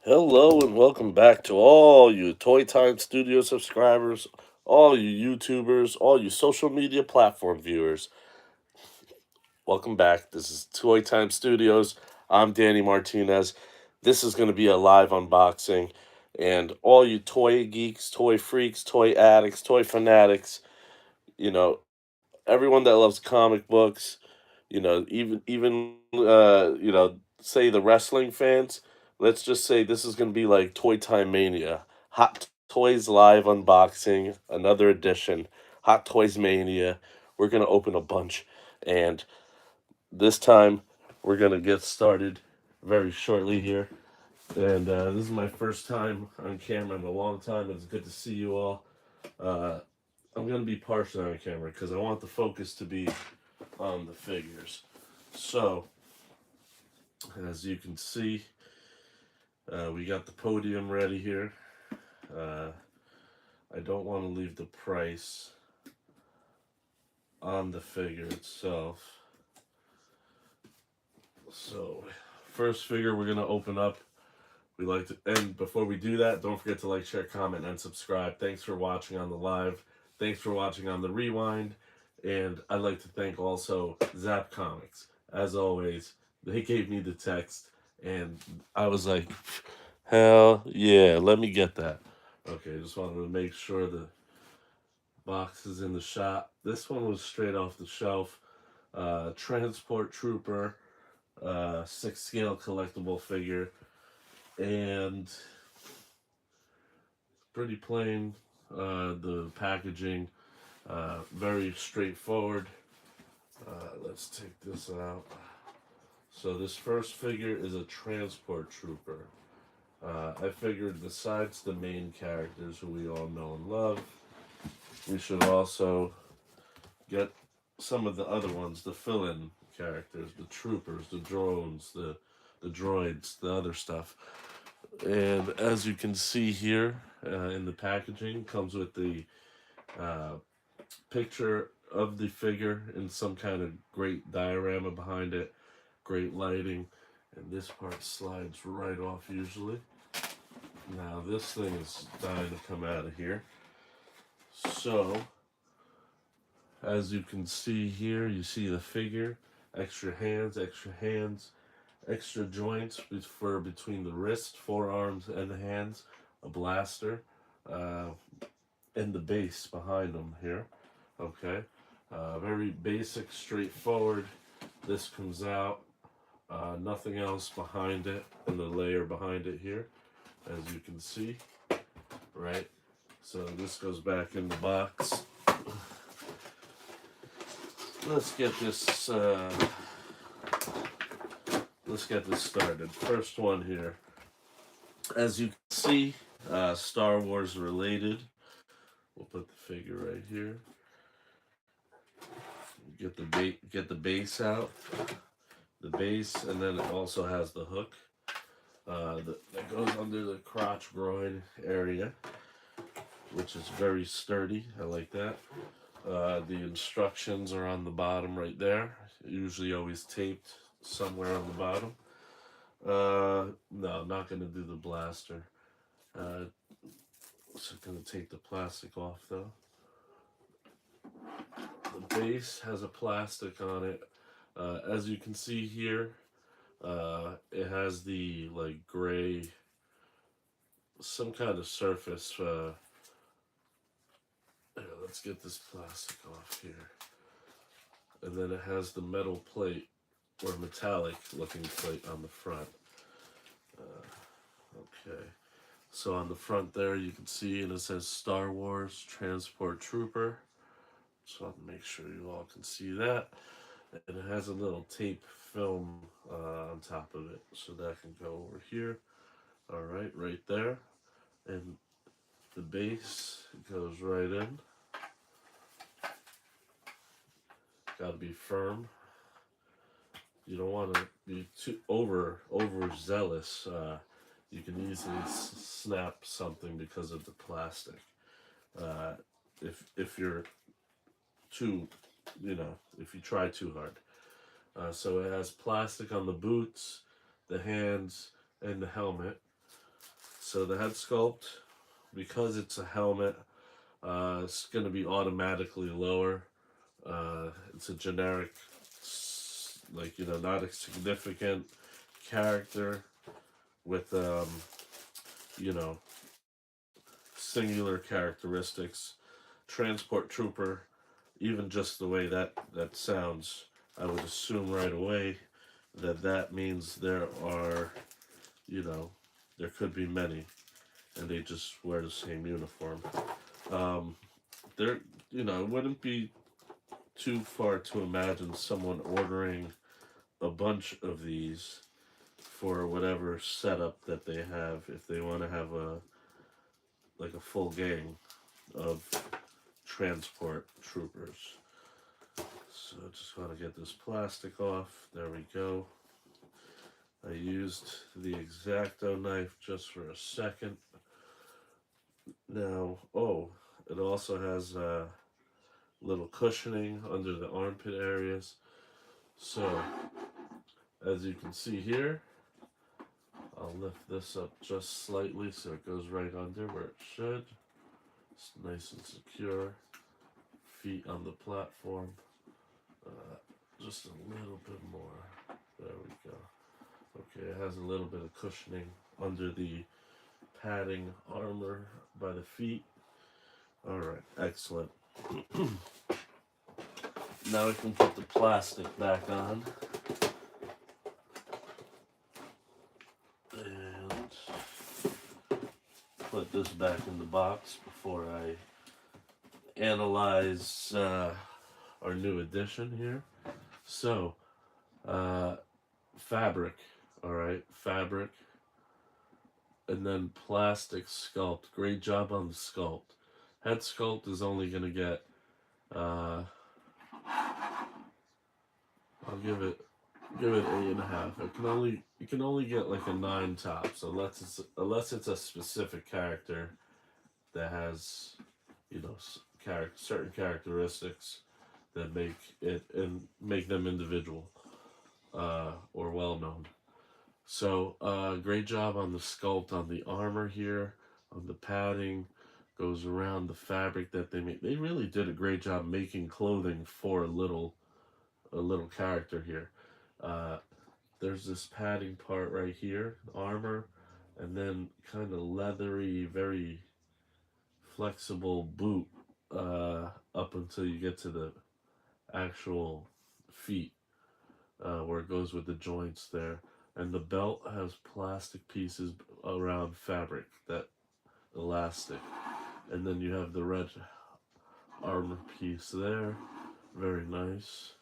Hello and welcome back to all you Toy Time Studio subscribers, all you YouTubers, all you social media platform viewers. Welcome back. This is Toy Time Studios. I'm Danny Martinez. This is going to be a live unboxing, and all you toy geeks, toy freaks, toy addicts, toy fanatics, everyone that loves comic books, say the wrestling fans. Let's just say this is gonna be like Toy Time Mania, Hot Toys Live unboxing, another edition, Hot Toys Mania. We're gonna open a bunch, and this time we're gonna get started very shortly here. And this is my first time on camera in a long time. It's good to see you all. Uh, I'm gonna be partial on camera because I want the focus to be on the figures. So, as you can see, we got the podium ready here. Uh, I don't want to leave the price on the figure itself. So, first figure we're going to open up. We like to, and before we do that, don't forget to like, share, comment, and subscribe. Thanks for watching on the live. Thanks for watching on the rewind. And I'd like to thank also Zap Comics. As always, they gave me the text, and I was like, hell yeah, let me get that. Okay, just wanted to make sure the box is in the shop. This one was straight off the shelf. Transport Trooper, 6 scale collectible figure, and pretty plain. The packaging, very straightforward. Let's take this out. So this first figure is a Transport Trooper. I figured besides the main characters who we all know and love, we should also get some of the other ones, the fill-in characters, the troopers, the drones, the droids, the other stuff. And as you can see here in the packaging, comes with the uh, picture of the figure in some kind of great diorama behind it, great lighting, and this part slides right off usually. Now this thing is dying to come out of here. So, as you can see here, you see the figure, extra hands, extra joints for between the wrist, forearms, and the hands, a blaster, uh, and the base behind them here. Okay, very basic, straightforward. This comes out, nothing else behind it, and the layer behind it here, as you can see, right? So this goes back in the box. Let's get this. Let's get this started. First one here. As you can see, Star Wars related. We'll put the figure right here. Get the base out. The base, and then it also has the hook that goes under the crotch groin area, which is very sturdy. I like that. The instructions are on the bottom right there. Usually always taped somewhere on the bottom. No, I'm not going to do the blaster. Just going to take the plastic off though. The base has a plastic on it. As you can see here, it has the like gray, some kind of surface. Let's get this plastic off here. And then it has the metal plate or metallic looking plate on the front. Okay. So on the front there, you can see, and it says Star Wars Transport Trooper. So I'll make sure you all can see that. And it has a little tape film on top of it. So that can go over here. All right there. And the base goes right in. Got to be firm. You don't want to be too overzealous. You can easily snap something because of the plastic. Uh, if you're too, if you try too hard. So it has plastic on the boots, the hands, and the helmet. So the head sculpt, because it's a helmet, it's going to be automatically lower. It's a generic, like, not a significant character with, you know, singular characteristics. Transport trooper, even just the way that sounds, I would assume right away that means there are, you know, there could be many, and they just wear the same uniform. Um, there, it wouldn't be too far to imagine someone ordering a bunch of these for whatever setup that they have, if they want to have a full gang of transport troopers. So I just want to get this plastic off. There we go. I used the X-Acto knife just for a second. Now, it also has little cushioning under the armpit areas. So, as you can see here, I'll lift this up just slightly so it goes right under where it should. It's nice and secure. Feet on the platform. Just a little bit more. There we go. Okay, it has a little bit of cushioning under the padding armor by the feet. Alright, excellent. Now we can put the plastic back on. And put this back in the box before I analyze our new addition here. So, fabric, alright, fabric. And then plastic sculpt. Great job on the sculpt. Head sculpt is only going to get, I'll give it 8.5. It can only get like a 9 tops unless it's a specific character that has, certain characteristics that make them individual or well known. So great job on the sculpt on the armor here, on the padding, goes around the fabric that they make. They really did a great job making clothing for a little character here. There's this padding part right here, armor, and then kind of leathery, very flexible boot up until you get to the actual feet, where it goes with the joints there. And the belt has plastic pieces around fabric, that elastic. And then you have the red armor piece there. Very nice.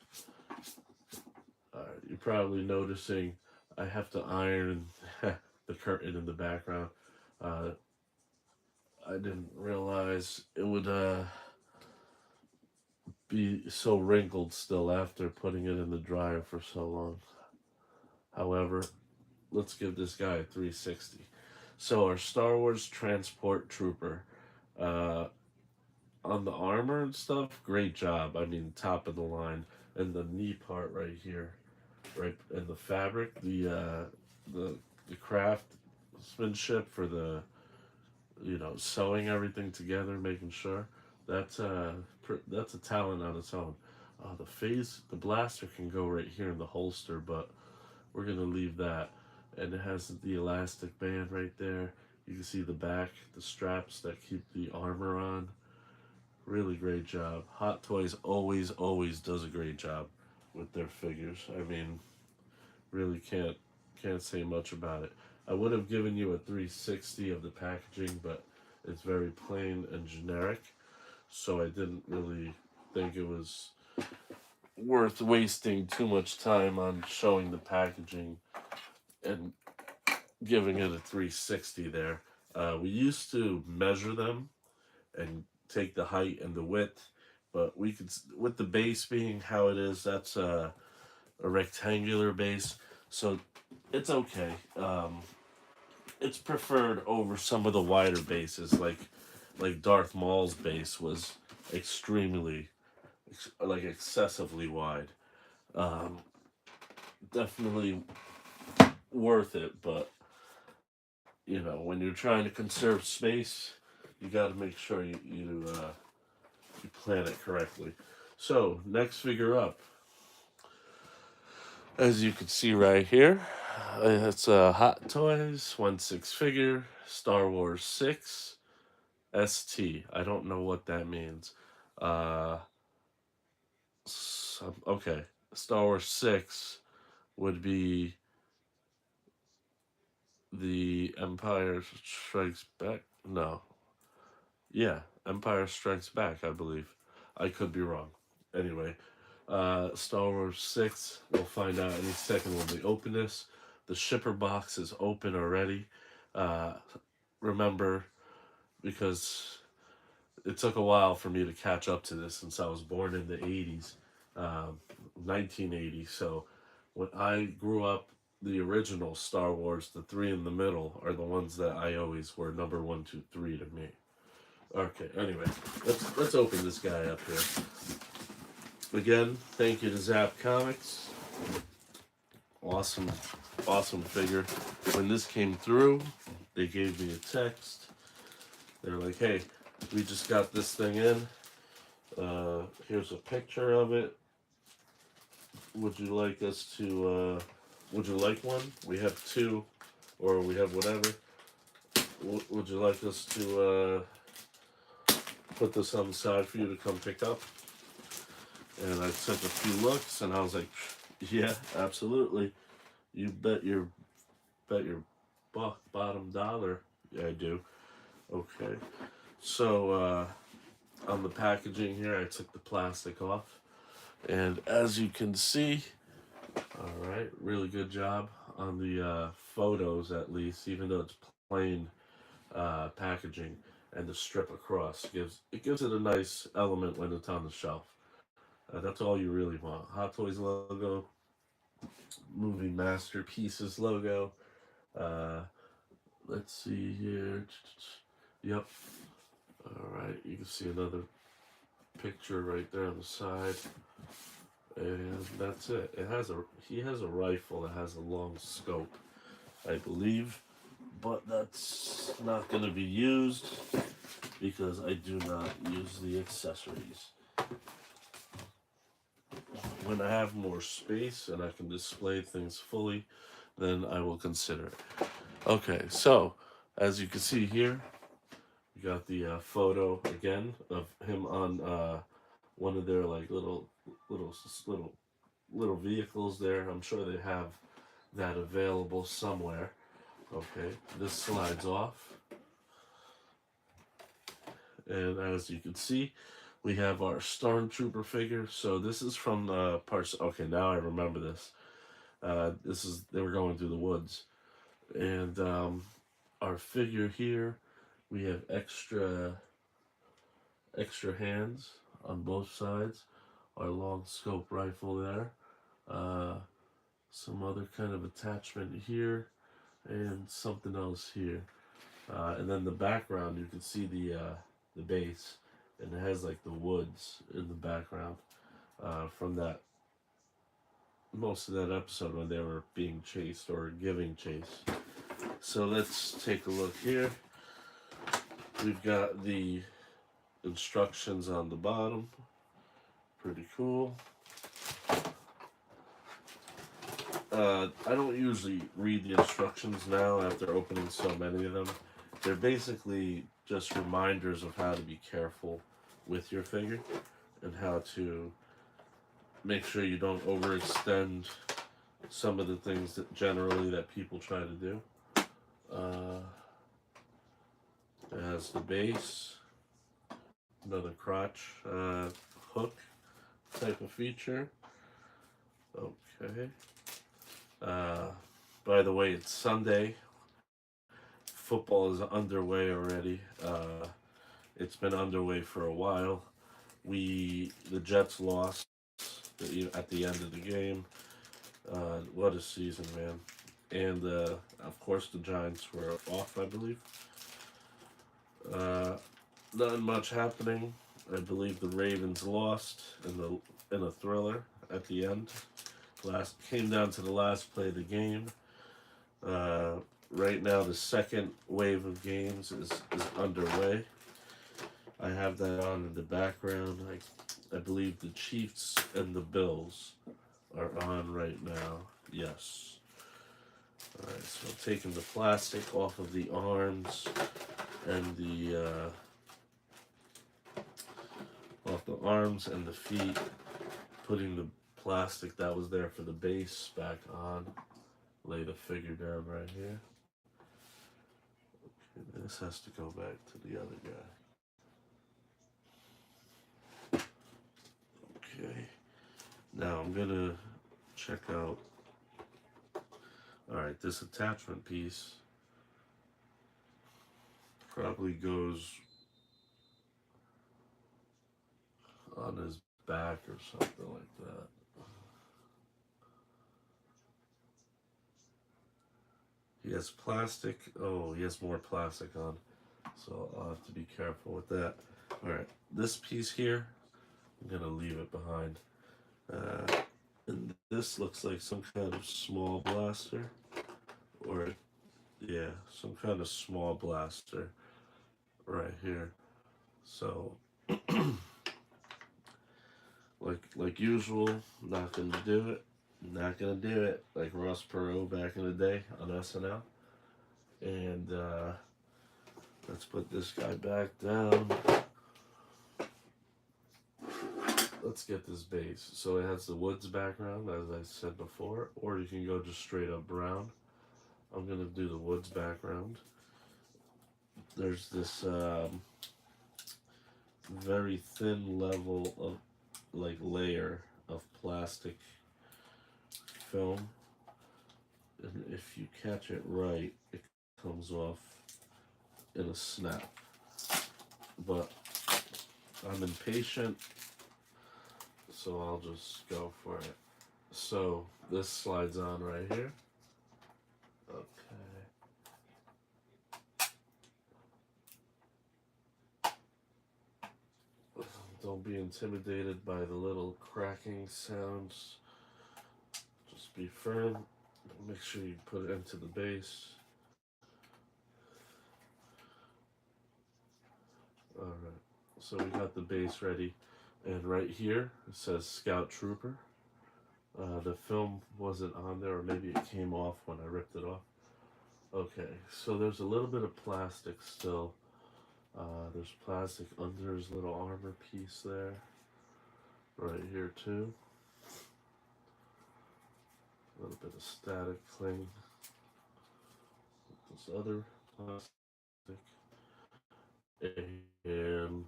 You're probably noticing I have to iron the curtain in the background. I didn't realize it would be so wrinkled still after putting it in the dryer for so long. However, let's give this guy a 360. So our Star Wars Transport Trooper, on the armor and stuff, great job. I mean, top of the line. And the knee part right here, right, and the fabric, the craftsmanship for the, sewing everything together, making sure that's a talent on its own. The blaster can go right here in the holster, but we're gonna leave that. And it has the elastic band right there. You can see the back, the straps that keep the armor on. Really great job. Hot Toys always does a great job with their figures. I mean, really can't say much about it. I would have given you a 360 of the packaging, but it's very plain and generic, so I didn't really think it was worth wasting too much time on showing the packaging and giving it a 360 there. We used to measure them and take the height and the width, but we could, with the base being how it is, that's a rectangular base, so it's okay. It's preferred over some of the wider bases, like Darth Maul's base was extremely, excessively wide. Definitely worth it, but you know, when you're trying to conserve space, you got to make sure you plan it correctly. So next figure up, as you can see right here, it's a Hot Toys 1/6 figure, Star Wars 6 ST. I don't know what that means. Uh, okay, Star Wars 6 would be the Empire Strikes Back. No, yeah, Empire Strikes Back, I believe. I could be wrong. Anyway, Star Wars 6, we'll find out any second when we open this. The shipper box is open already. Uh, remember, because it took a while for me to catch up to this since I was born in the 80s, 1980. So when I grew up, the original Star Wars, the three in the middle, are the ones that I always were number one, two, three to me. Okay, anyway, let's open this guy up here. Again, thank you to Zap Comics. Awesome, awesome figure. When this came through, they gave me a text. They're like, hey, we just got this thing in. Here's a picture of it. Would you like us to, would you like one? We have two, or we have whatever. Would you like us to put this on the side for you to come pick up? And I took a few looks, and I was like, yeah, absolutely. You bet your bottom dollar. Yeah, I do. Okay. So on the packaging here, I took the plastic off, and as you can see, all right, really good job on the photos, at least, even though it's plain packaging, and the strip across gives it a nice element when it's on the shelf. That's all you really want. Hot Toys logo, movie masterpieces logo. Uh, let's see here. Yep. All right, you can see another picture right there on the side, and that's it. He has a rifle that has a long scope, I believe, but that's not going to be used because I do not use the accessories. When I have more space and I can display things fully, then I will consider it. Okay, so as you can see here, we got the photo again of him on one of their like little vehicles there. I'm sure they have that available somewhere. Okay, this slides off, and as you can see, we have our Stormtrooper figure. So this is from parts. Okay, now I remember this. They were going through the woods, and our figure here, we have extra hands on both sides. Our long scope rifle there. Some other kind of attachment here, and something else here. And then the background, you can see the base, and it has like the woods in the background from that most of that episode when they were being chased or giving chase. So let's take a look here. We've got the instructions on the bottom. Pretty cool. I don't usually read the instructions now after opening so many of them. They're basically just reminders of how to be careful with your figure and how to make sure you don't overextend some of the things that generally that people try to do. It has the base, another crotch hook type of feature. Okay. By the way, it's Sunday. Football is underway already. It's been underway for a while. The Jets lost at the end of the game. What a season, man. And of course the Giants were off, I believe. Not much happening. I believe the Ravens lost in a thriller at the end. Came down to the last play of the game. right now the second wave of games is underway. I have that on in the background. I believe the Chiefs and the Bills are on right now. Yes. Alright, so taking the plastic off of the arms and the feet, putting the plastic that was there for the base back on. Lay the figure down right here. Okay, this has to go back to the other guy. Okay. Now I'm gonna check out. Alright, this attachment piece probably goes on his back or something like that. He has plastic. Oh, he has more plastic on. So I'll have to be careful with that. Alright, this piece here, I'm going to leave it behind. And this looks like some kind of small blaster. Or, yeah, some kind of small blaster right here. So, like usual, not going to do it. Not going to do it like Ross Perot back in the day on SNL. And, let's put this guy back down. Let's get this base. So it has the woods background, as I said before, or you can go just straight up brown. I'm gonna do the woods background. There's this very thin level of layer of plastic film, and if you catch it right, it comes off in a snap. But I'm impatient, so I'll just go for it. So this slides on right here. Okay. Don't be intimidated by the little cracking sounds. Just be firm. Make sure you put it into the base. Alright, so we got the base ready. And right here, it says Scout Trooper. The film wasn't on there, or maybe it came off when I ripped it off. Okay, so there's a little bit of plastic still. There's plastic under his little armor piece there. Right here too. A little bit of static cling. This other plastic. And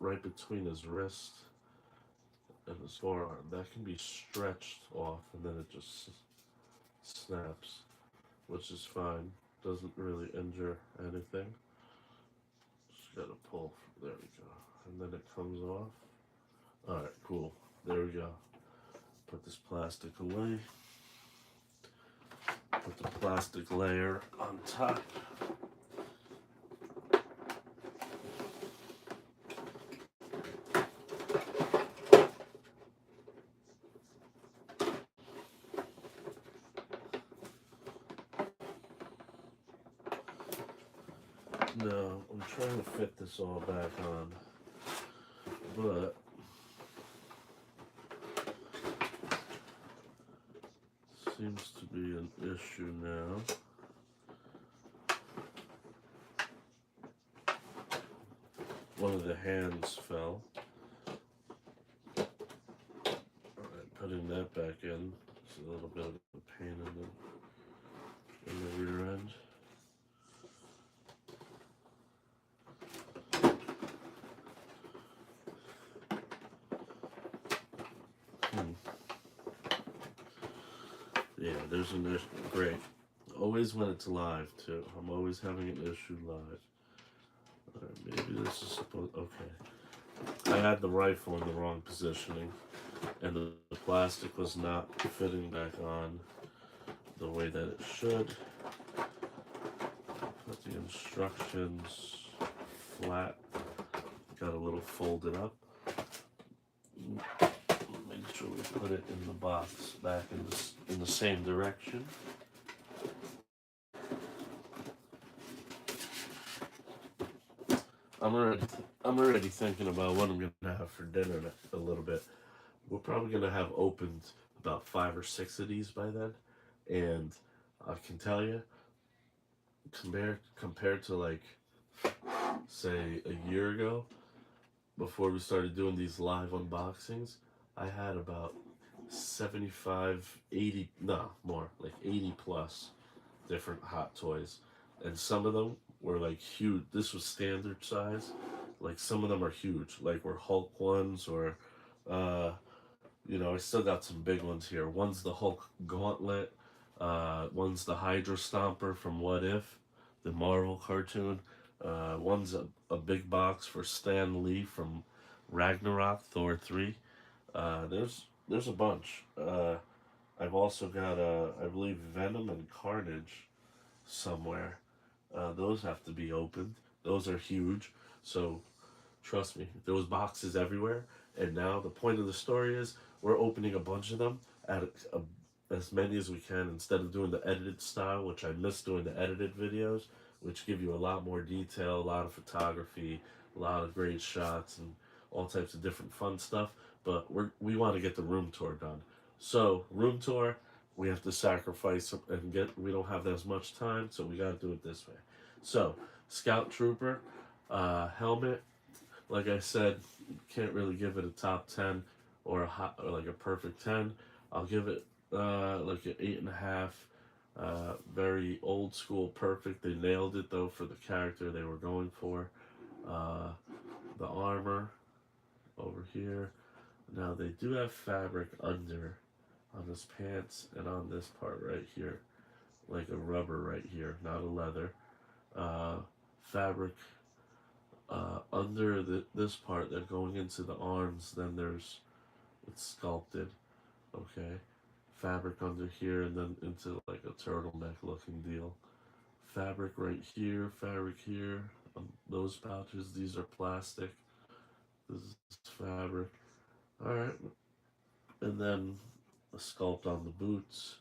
right between his wrist and his forearm, that can be stretched off and then it just snaps, which is fine. Doesn't really injure anything. Just gotta pull. There we go. And then it comes off. Alright, cool. There we go. Put this plastic away. Put the plastic layer on top. No, I'm trying to fit this all back on, but seems to be an issue now. One of the hands fell. Alright, putting that back in. It's a little bit of a pain in the rear end. Yeah, there's an issue. Great. Always when it's live, too. I'm always having an issue live. Maybe this is supposed... Okay. I had the rifle in the wrong positioning, and the plastic was not fitting back on the way that it should. Put the instructions flat. Got a little folded up. Make sure we put it in the box back in the same direction. I'm already thinking about what I'm gonna have for dinner in a little bit. We're probably gonna have opened about 5 or 6 of these by then, and I can tell you, compared to like say a year ago, before we started doing these live unboxings, I had about 75, 80, no more, like 80 plus different hot toys, and some of them were like huge. This was standard size. Like some of them are huge, like were Hulk ones, or uh, I still got some big ones here. One's the Hulk Gauntlet. One's the Hydra Stomper from What If, the Marvel cartoon. One's a big box for Stan Lee from Ragnarok, Thor 3. There's a bunch. I've also got, I believe, Venom and Carnage somewhere. Those have to be opened. Those are huge. So trust me, there was boxes everywhere, and now the point of the story is we're opening a bunch of them at as many as we can instead of doing the edited style, which I miss doing the edited videos, which give you a lot more detail, a lot of photography, a lot of great shots, and all types of different fun stuff. But we want to get the room tour done. So room tour, we have to sacrifice and get. We don't have as much time, so we got to do it this way. So Scout Trooper, helmet, like I said, can't really give it a top 10 or or like a perfect 10. I'll give it like an 8.5. Very old school, perfect. They nailed it though for the character they were going for. Uh, the armor over here. Now they do have fabric under on his pants and on this part right here, like a rubber right here, not a leather. Uh, Fabric under this part, they're going into the arms. Then it's sculpted. Okay, fabric under here, and then into like a turtleneck looking deal. Fabric right here, fabric here. Those pouches, these are plastic. This is fabric. All right, and then a sculpt on the boots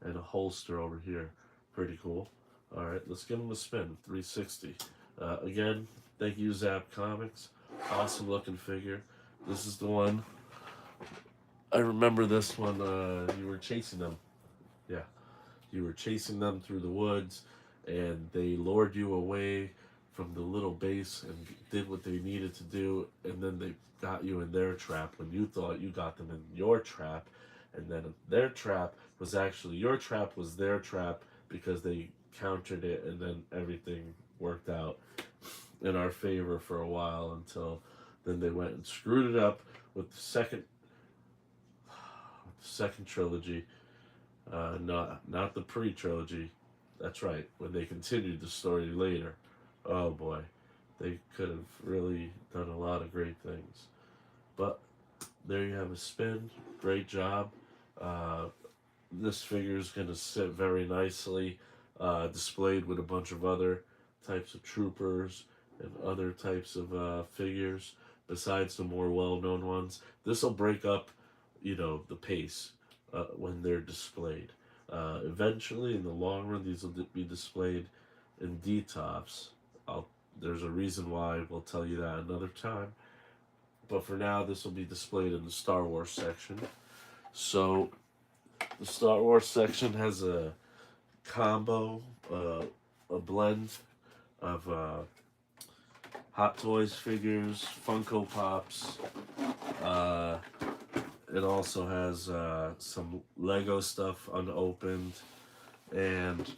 and a holster over here. Pretty cool. All right, let's give them a spin. 360. Again, thank you, Zap Comics. Awesome looking figure. This is the one. I remember this one. You were chasing them. Yeah, you were chasing them through the woods, and they lured you away from the little base and did what they needed to do, and then they got you in their trap when you thought you got them in your trap, and then their trap was actually your trap was their trap because they countered it, and then everything worked out in our favor for a while until then they went and screwed it up with the second trilogy, not the pre-trilogy. That's right. When they continued the story later, oh boy, they could have really done a lot of great things. But there you have a spin. Great job. Uh, this figure is going to sit very nicely, displayed with a bunch of other types of troopers and other types of figures besides the more well-known ones. This will break up, the pace when they're displayed. Eventually, in the long run, these will be displayed in D-tops. There's a reason why. We'll tell you that another time. But for now, this will be displayed in the Star Wars section. So the Star Wars section has a combo, a blend of Hot Toys figures, Funko Pops. Uh, it also has some Lego stuff unopened, and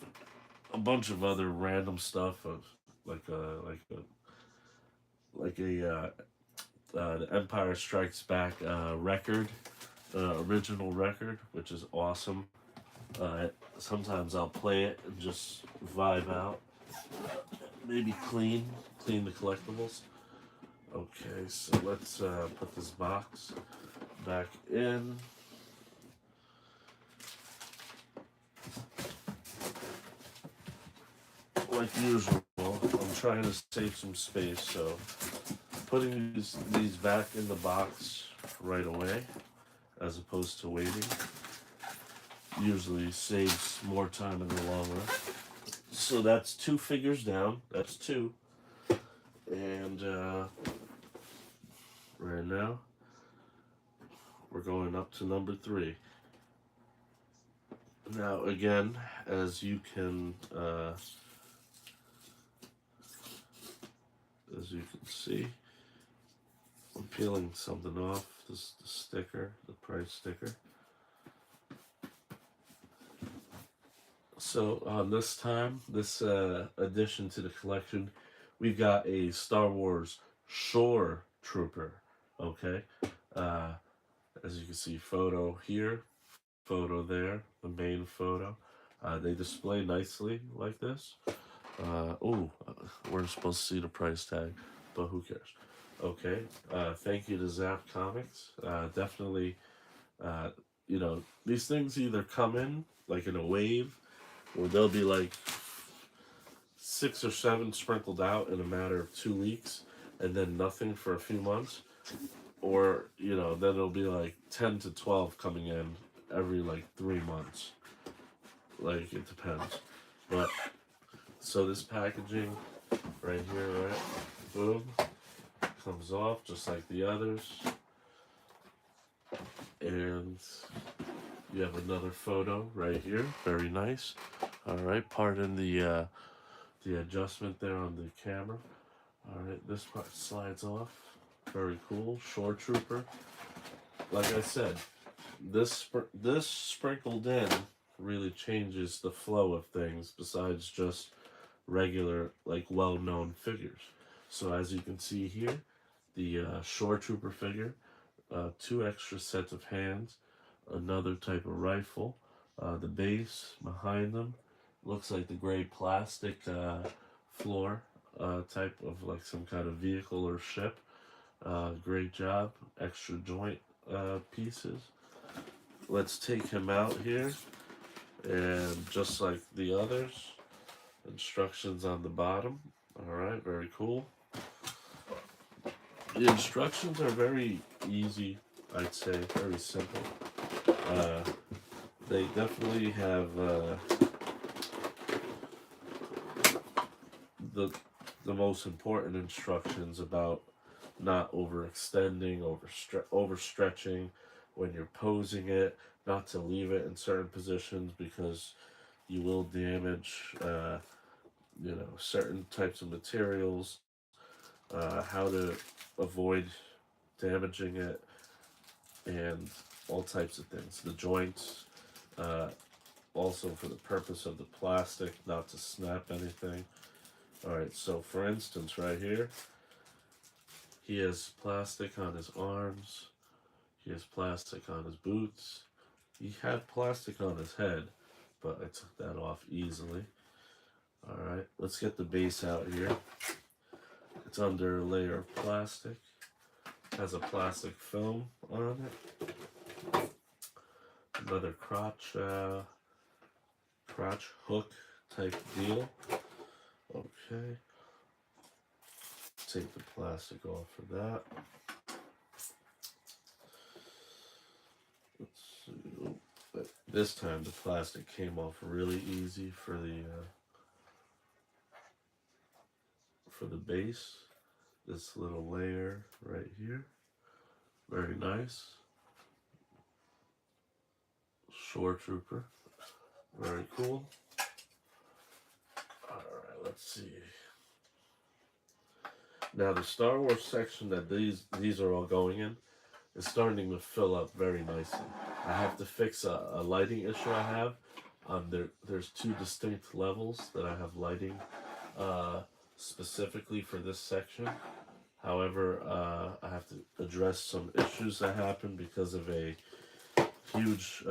a bunch of other random stuff of the Empire Strikes Back record, original record, which is awesome. Sometimes I'll play it and just vibe out. Maybe clean the collectibles. Okay, so let's put this box back in. Like usual, I'm trying to save some space, so putting these back in the box right away, as opposed to waiting, usually saves more time in the long run. So that's 2 figures down. That's 2. And right now, we're going up to number 3. Now, again, as you can see, I'm peeling something off. This the sticker, the price sticker. So on this addition to the collection, we've got a Star Wars Shore Trooper. Okay, uh, as you can see, photo here, photo there, the main photo. They display nicely like this. We're supposed to see the price tag, but who cares? Okay. Thank you to Zap Comics. Definitely. Uh, these things either come in like in a wave, or they'll be like 6 or 7 sprinkled out in a matter of 2 weeks, and then nothing for a few months, or then it'll be like 10 to 12 coming in every like 3 months. Like it depends, but so this packaging right here, right, boom, comes off just like the others, and you have another photo right here, very nice. All right, pardon the adjustment there on the camera. All right, this part slides off. Very cool. Shore Trooper. Like I said, this sprinkled in really changes the flow of things besides just regular, like, well-known figures. So as you can see here, the Shore Trooper figure, 2 extra sets of hands, another type of rifle, the base behind them looks like the gray plastic floor type of like some kind of vehicle or ship. Great job. Extra joint pieces. Let's take him out here, and just like the others, instructions on the bottom. Alright, very cool. The instructions are very easy, I'd say, very simple. They definitely have the most important instructions about not overextending, overstretching when you're posing it, not to leave it in certain positions because you will damage, certain types of materials, how to avoid damaging it, and all types of things. The joints, also for the purpose of the plastic, not to snap anything. Alright, so for instance, right here, he has plastic on his arms, he has plastic on his boots, he had plastic on his head, but I took that off easily. Alright, let's get the base out here. It's under a layer of plastic, has a plastic film on it, another crotch hook type deal. Okay, take the plastic off for that. Let's see. But this time the plastic came off really easy for the base. This little layer right here, very nice. Shore Trooper, very cool. Alright, let's see. Now the Star Wars section that these are all going in is starting to fill up very nicely. I have to fix a lighting issue I have. There's 2 distinct levels that I have lighting specifically for this section. However, I have to address some issues that happened because of a huge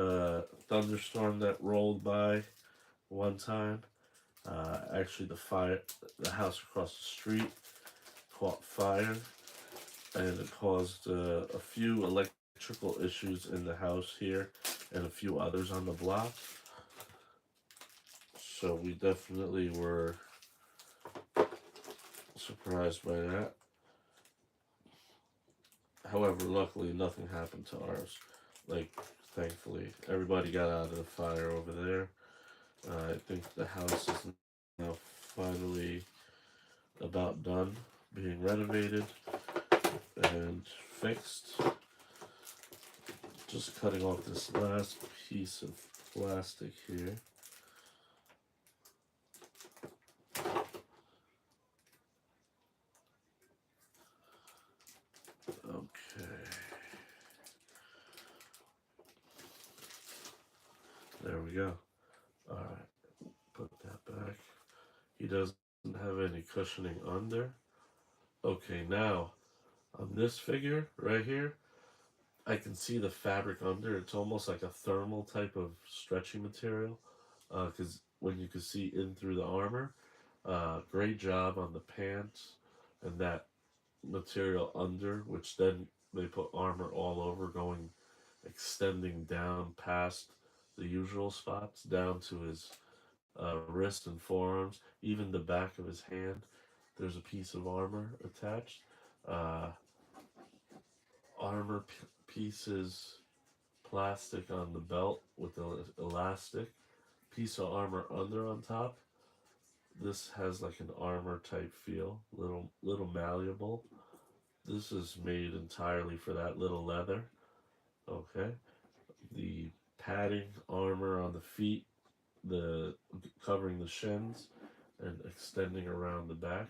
thunderstorm that rolled by one time. Actually, the house across the street caught fire, and it caused a few electrical issues in the house here and a few others on the block. So we definitely were surprised by that. However, luckily nothing happened to ours. Like, thankfully, everybody got out of the fire over there. I think the house is now finally about done. being renovated and fixed. Just cutting off this last piece of plastic here. Okay. There we go. Alright, put that back. He doesn't have any cushioning under. Okay, now on this figure right here, I can see the fabric under. It's almost like a thermal type of stretchy material, because when you can see in through the armor. Great job on the pants and that material under, which then they put armor all over, going extending down past the usual spots down to his wrist and forearms, even the back of his hand. There's a piece of armor attached. Uh, armor pieces, plastic on the belt with the elastic, piece of armor under on top. This has like an armor type feel, little malleable. This is made entirely for that little leather. Okay, the padding armor on the feet, the covering the shins and extending around the back.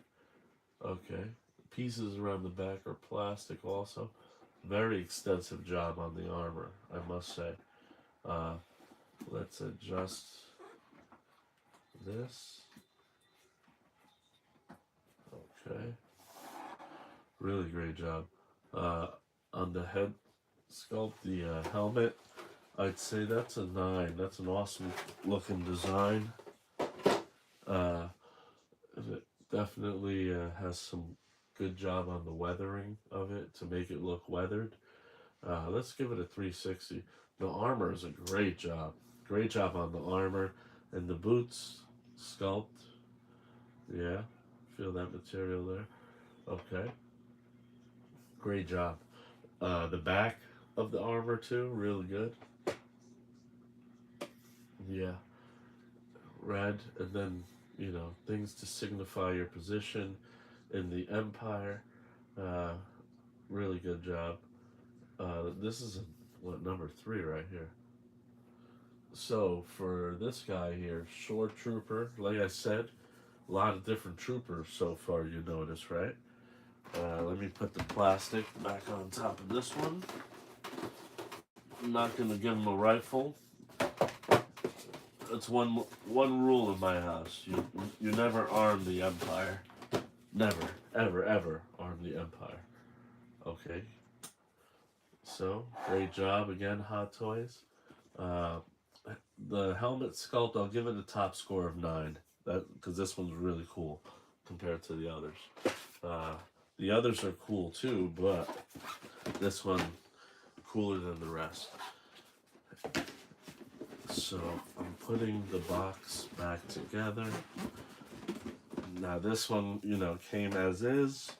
Okay, pieces around the back are plastic also. Very extensive job on the armor, I must say. Let's adjust this. Okay, really great job. On the head sculpt, the helmet, I'd say that's a 9. That's an awesome looking design. It definitely has some good job on the weathering of it to make it look weathered. Let's give it a 360. The armor is a great job. Great job on the armor. And the boots sculpt. Yeah, feel that material there. Okay, great job. The back of the armor too, really good. Yeah, red, and then things to signify your position in the empire. Uh, really good job. This is number 3 right here. So for this guy here, short trooper, like I said, a lot of different troopers so far. You notice, right? Let me put the plastic back on top of this one. I'm not gonna give him a rifle. That's one rule in my house. You never arm the Empire. Never, ever arm the Empire. Okay. So great job again, Hot Toys. The helmet sculpt, I'll give it a top score of 9. Because this one's really cool compared to the others. The others are cool too, but this one cooler than the rest. So I'm putting the box back together. Now this one, came as is,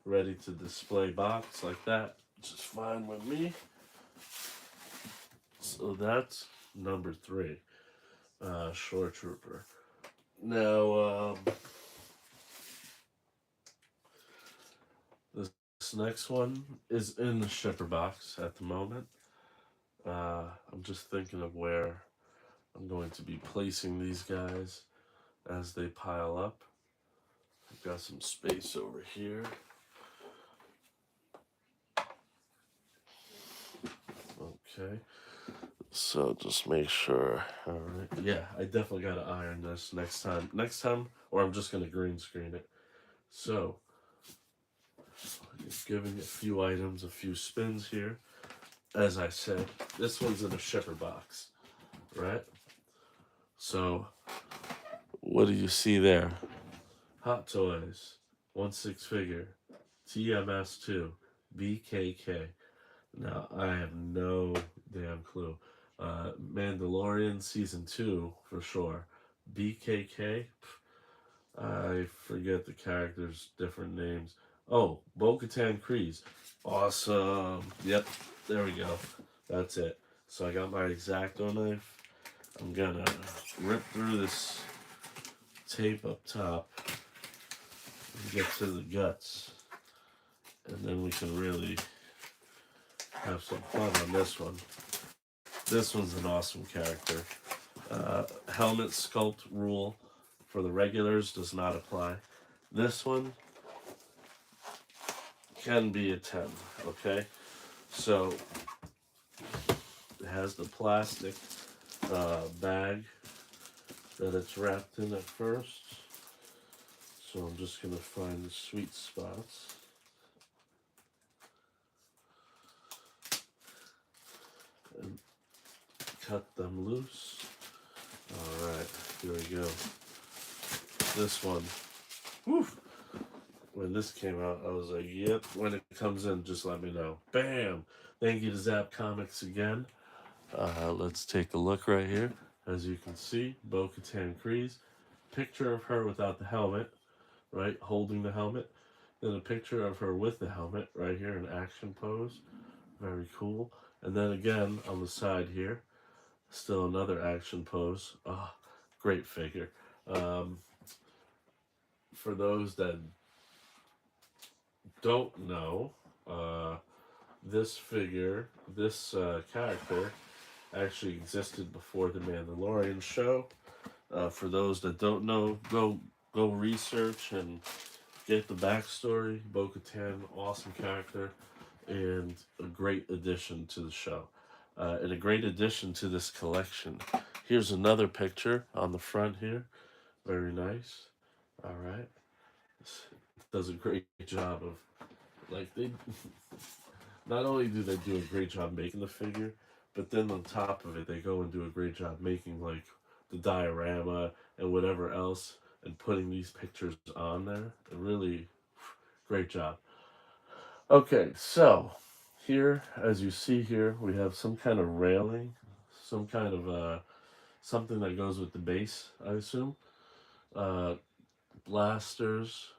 ready to display box like that, which is fine with me. So that's number 3, Shore Trooper. Now, this next one is in the shipper box at the moment. I'm just thinking of where I'm going to be placing these guys as they pile up. I've got some space over here. Okay, so just make sure. All right, yeah, I definitely got to iron this next time, or I'm just going to green screen it. So, just giving a few items, a few spins here. As I said, this one's in a shipper box, right? So, what do you see there? Hot Toys, 1/6 figure, TMS2, BKK. Now, I have no damn clue. Mandalorian Season 2, for sure. BKK, I forget the characters' different names. Oh, Bo-Katan Kryze. Awesome. Yep, there we go. That's it. So I got my X-Acto knife. I'm gonna rip through this tape up top and get to the guts. And then we can really have some fun on this one. This one's an awesome character. Helmet sculpt rule for the regulars does not apply. This one can be a 10, okay? So it has the plastic bag that it's wrapped in at first. So I'm just going to find the sweet spots. And cut them loose. Alright, here we go. This one, whew, when this came out, I was like, yep, when it comes in, just let me know. Bam! Thank you to Zap Comics again. Let's take a look right here. As you can see, Bo-Katan Kryze. Picture of her without the helmet, right, holding the helmet. Then a picture of her with the helmet, right here, in action pose. Very cool. And then again, on the side here, still another action pose. Oh, great figure. For those that don't know, this figure, this character, actually existed before the Mandalorian show. For those that don't know, go research and get the backstory. Bo-Katan, awesome character, and a great addition to the show, and a great addition to this collection. Here's another picture on the front here. Very nice. All right. This does a great job of, like, they not only do they do a great job making the figure, but then on top of it, they go and do a great job making, like, the diorama and whatever else, and putting these pictures on there. Really great job. Okay, so here, as you see here, we have some kind of railing, some kind of something that goes with the base, I assume. Uh, Blasters,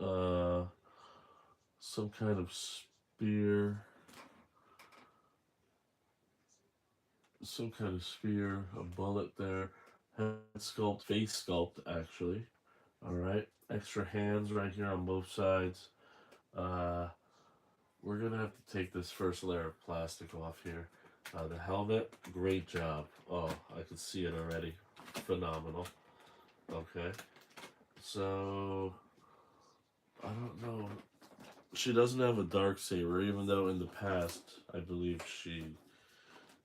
uh, some kind of spear, a bullet there, head sculpt, face sculpt, actually. All right, extra hands right here on both sides. Uh, we're gonna have to take this first layer of plastic off here. The helmet, great job. Oh, I can see it already. Phenomenal. Okay, so I don't know. She doesn't have a dark saber, even though in the past I believe she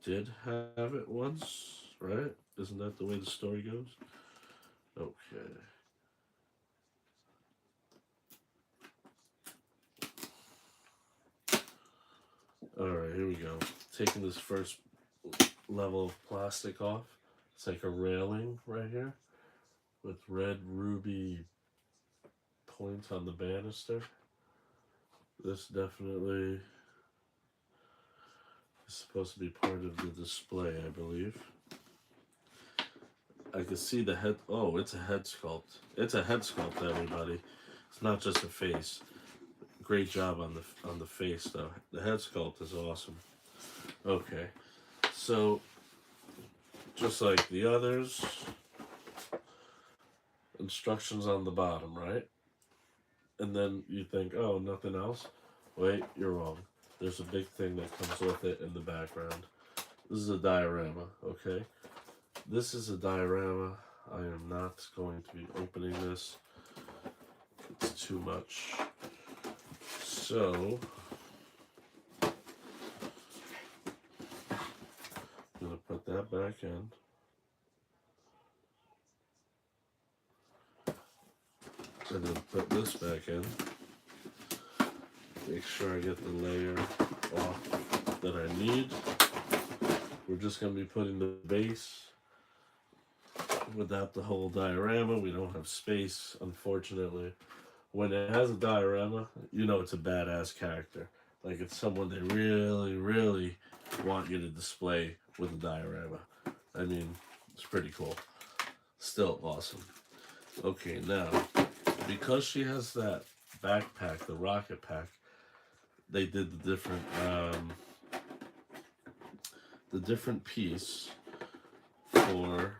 did have it once, right? Isn't that the way the story goes? Okay. Alright, here we go. Taking this first level of plastic off. It's like a railing right here with red ruby points on the banister. This definitely is supposed to be part of the display, I believe. I can see the head. Oh, it's a head sculpt. It's a head sculpt, everybody. It's not just a face. Great job on the face, though. The head sculpt is awesome. Okay, so just like the others, instructions on the bottom, right? And then you think, oh, nothing else? Wait, you're wrong. There's a big thing that comes with it in the background. This is a diorama, okay? This is a diorama. I am not going to be opening this. It's too much. So, I'm going to put that back in. And then put this back in. Make sure I get the layer off that I need. We're just going to be putting the base. Without the whole diorama, we don't have space, unfortunately. When it has a diorama, you know it's a badass character. Like, it's someone they really, really want you to display with a diorama. I mean, it's pretty cool. Still awesome. Okay, now, because she has that backpack, the rocket pack, they did the different piece for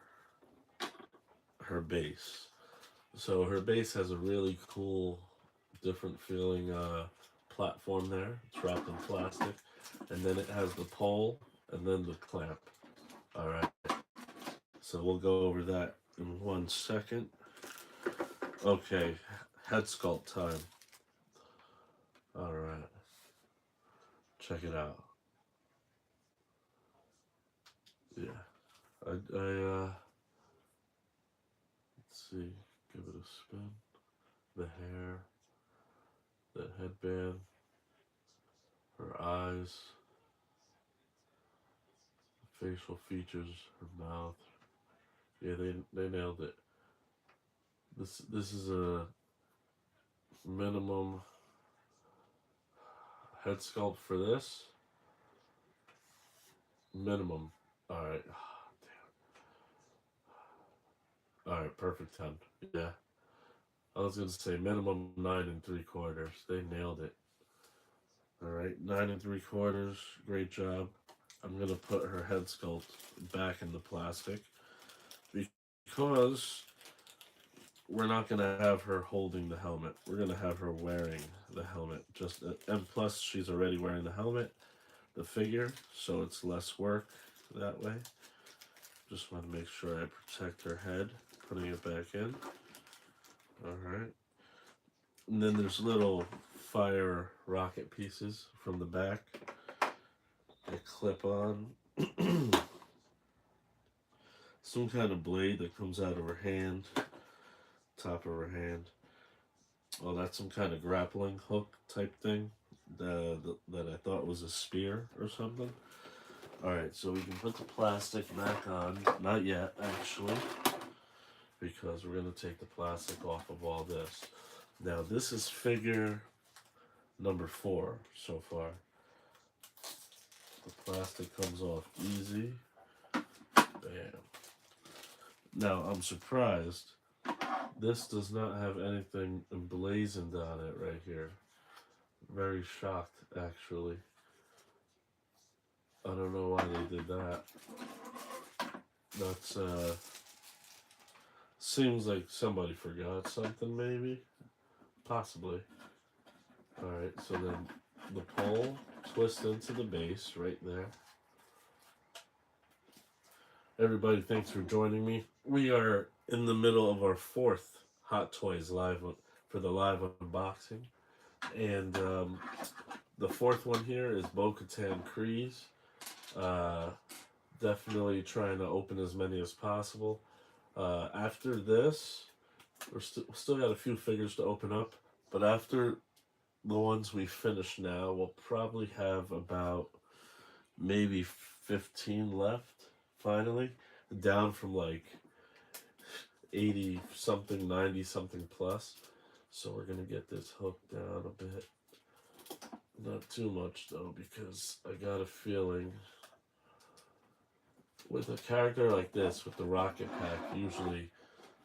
her base. So her base has a really cool, different feeling platform there. It's wrapped in plastic. And then it has the pole and then the clamp. Alright, so we'll go over that in 1 second. Okay, head sculpt time. Alright, check it out. Yeah, let's see, give it a spin. The hair, the headband, her eyes, facial features, her mouth. Yeah, they nailed it. This is a minimum head sculpt for this. Minimum. Alright. Alright, perfect 10. Yeah. I was gonna say minimum 9 3/4. They nailed it. Alright, 9 3/4. Great job. I'm gonna put her head sculpt back in the plastic because we're not gonna have her holding the helmet. We're gonna have her wearing the helmet. And plus she's already wearing the helmet, the figure, so it's less work that way. Just want to make sure I protect her head, putting it back in. Alright. And then there's little fire rocket pieces from the back that clip on. Some kind of blade that comes out of her hand, top of her hand. Oh, that's some kind of grappling hook type thing that I thought was a spear or something. Alright, so we can put the plastic back on. Not yet, actually, because we're going to take the plastic off of all this. Now, this is figure number 4 so far. The plastic comes off easy. Bam. Now, I'm surprised. This does not have anything emblazoned on it right here. Very shocked, actually. I don't know why they did that. That's, seems like somebody forgot something, maybe? Possibly. Alright, so then the pole twists into the base right there. Everybody, thanks for joining me. We are in the middle of our 4th Hot Toys live for the live unboxing. And the 4th one here is Bo-Katan Kryze. Definitely trying to open as many as possible. After this, we're still got a few figures to open up, but after the ones we finish now, we'll probably have about maybe 15 left, finally, down from like 80 something, 90 something plus. So we're gonna get this hooked down a bit. Not too much though, because I got a feeling with a character like this, with the rocket pack, usually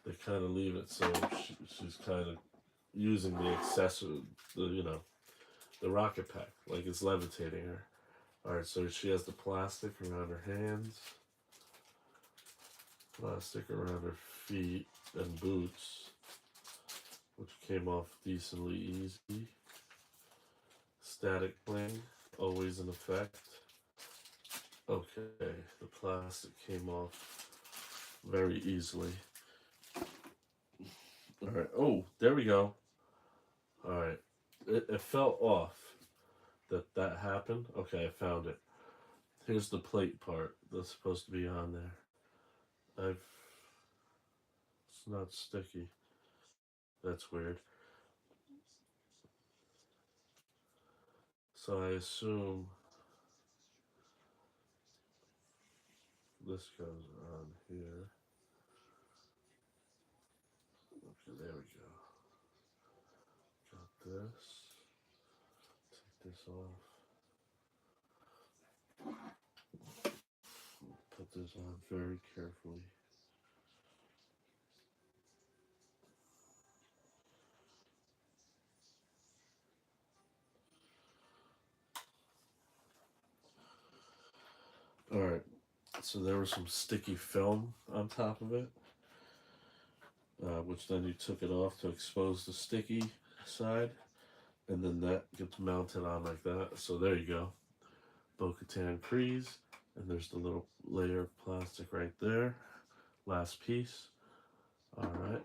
they kind of leave it so she's kind of using the accessory, the rocket pack, like it's levitating her. Alright, so she has the plastic around her hands, plastic around her feet and boots, which came off decently easy. Static bling, always in effect. Okay, the plastic came off very easily. Alright, oh, there we go. Alright, it fell off. That happened. Okay, I found it. Here's the plate part that's supposed to be on there. It's not sticky. That's weird. So I assume this goes on here. Okay, there we go. Got this. Take this off. Put this on very carefully. Alright, so there was some sticky film on top of it, which then you took it off to expose the sticky side. and then that gets mounted on like that. So there you go, Bo-Katan Kryze, and there's the little layer of plastic right there. Last piece. All right,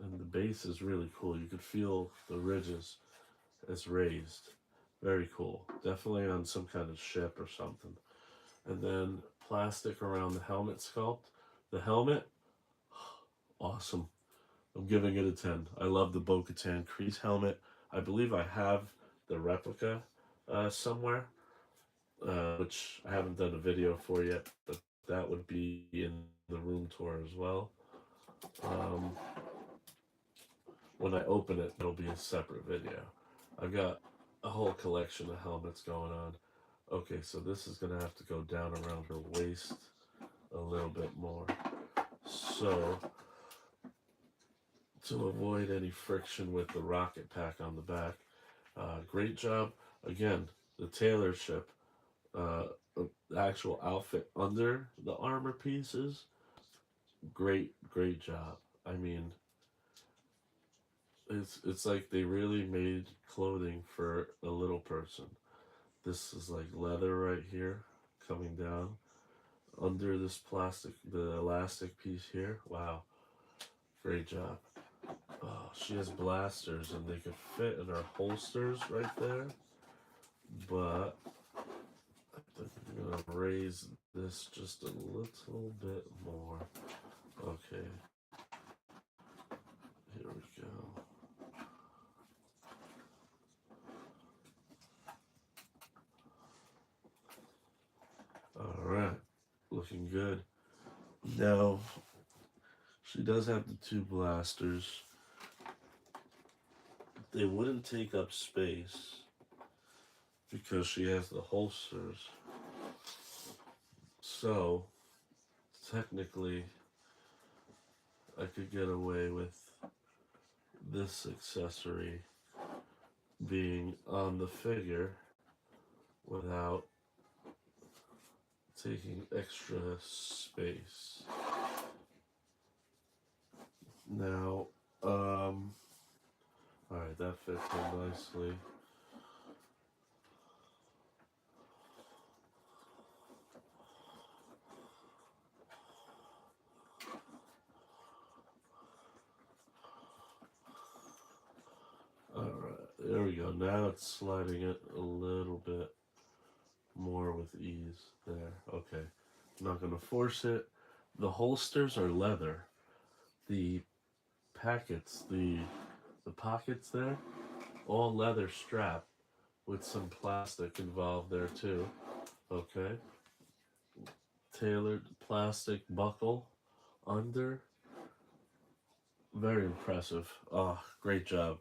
and the base is really cool. You could feel the ridges as raised. Very cool. Definitely on some kind of ship or something. And then plastic around the helmet sculpt. The helmet, awesome. I'm giving it a 10. I love the Bo-Katan Kryze helmet. I believe I have the replica somewhere, which I haven't done a video for yet, but that would be in the room tour as well. Um, when I open it, it'll be a separate video. I've got a whole collection of helmets going on. Okay, so this is gonna have to go down around her waist a little bit more. So, to avoid any friction with the rocket pack on the back, great job. Again, the tailorship, the actual outfit under the armor pieces, great job. I mean, it's like they really made clothing for a little person. This is like leather right here, coming down under this plastic, the elastic piece here. Wow, great job. Oh, she has blasters and they could fit in her holsters right there. But I think I'm gonna raise this just a little bit more. Okay, here we go. Alright, looking good. Now, she does have the two blasters. They wouldn't take up space because she has the holsters. So, technically, I could get away with this accessory being on the figure without taking extra space. Now, alright, that fits in nicely. Alright, there we go. Now it's sliding it a little bit more with ease. There, okay. I'm not gonna force it. The holsters are leather. The packets, the pockets there, all leather strap with some plastic involved there too. Okay. Tailored plastic buckle under. Very impressive. Oh, great job.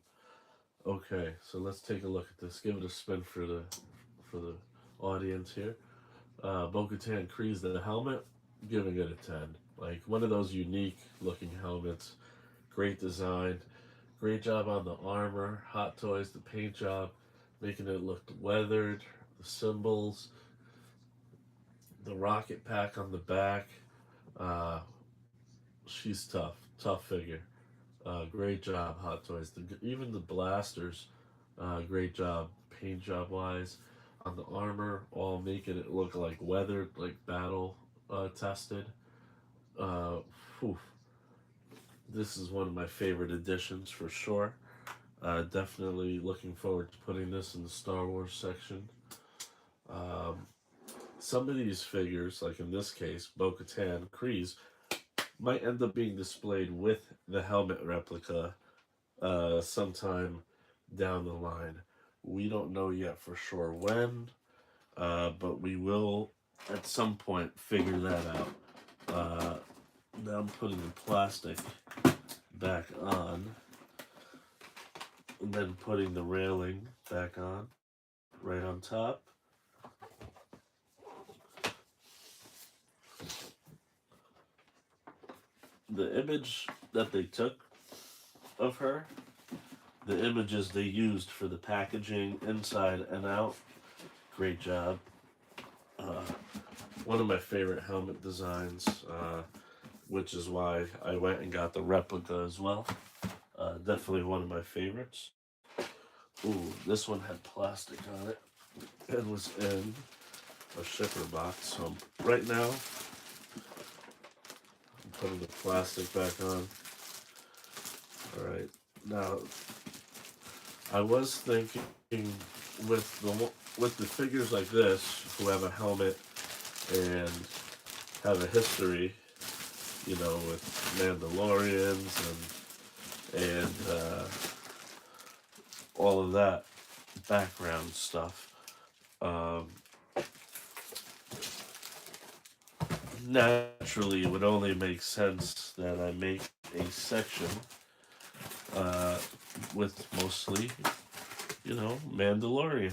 Okay, so let's take a look at this. Give it a spin for the audience here. Bo-Katan Kryze, the helmet, giving it a 10. Like one of those unique looking helmets. Great design. Great job on the armor. Hot Toys, the paint job, making it look weathered. The symbols, the rocket pack on the back. Uh, she's tough. Tough figure. Great job, Hot Toys. Even the blasters, great job, paint job wise. On the armor, all making it look like weathered, like battle tested. Uh, whew. This is one of my favorite editions for sure. Definitely looking forward to putting this in the Star Wars section. Um, some of these figures, like in this case, Bo-Katan Kryze, might end up being displayed with the helmet replica sometime down the line. We don't know yet for sure when, but we will at some point figure that out. Now I'm putting the plastic back on, and then putting the railing back on, right on top. The image that they took of her, the images they used for the packaging inside and out, great job. One of my favorite helmet designs, which is why I went and got the replica as well. Definitely one of my favorites. Ooh, this one had plastic on it. It was in a shipper box. So right now, I'm putting the plastic back on. All right. Now, I was thinking with the figures like this, who have a helmet and have a history, with Mandalorians and all of that background stuff. Um, Naturally, it would only make sense that I make a section uh, with mostly, Mandalorian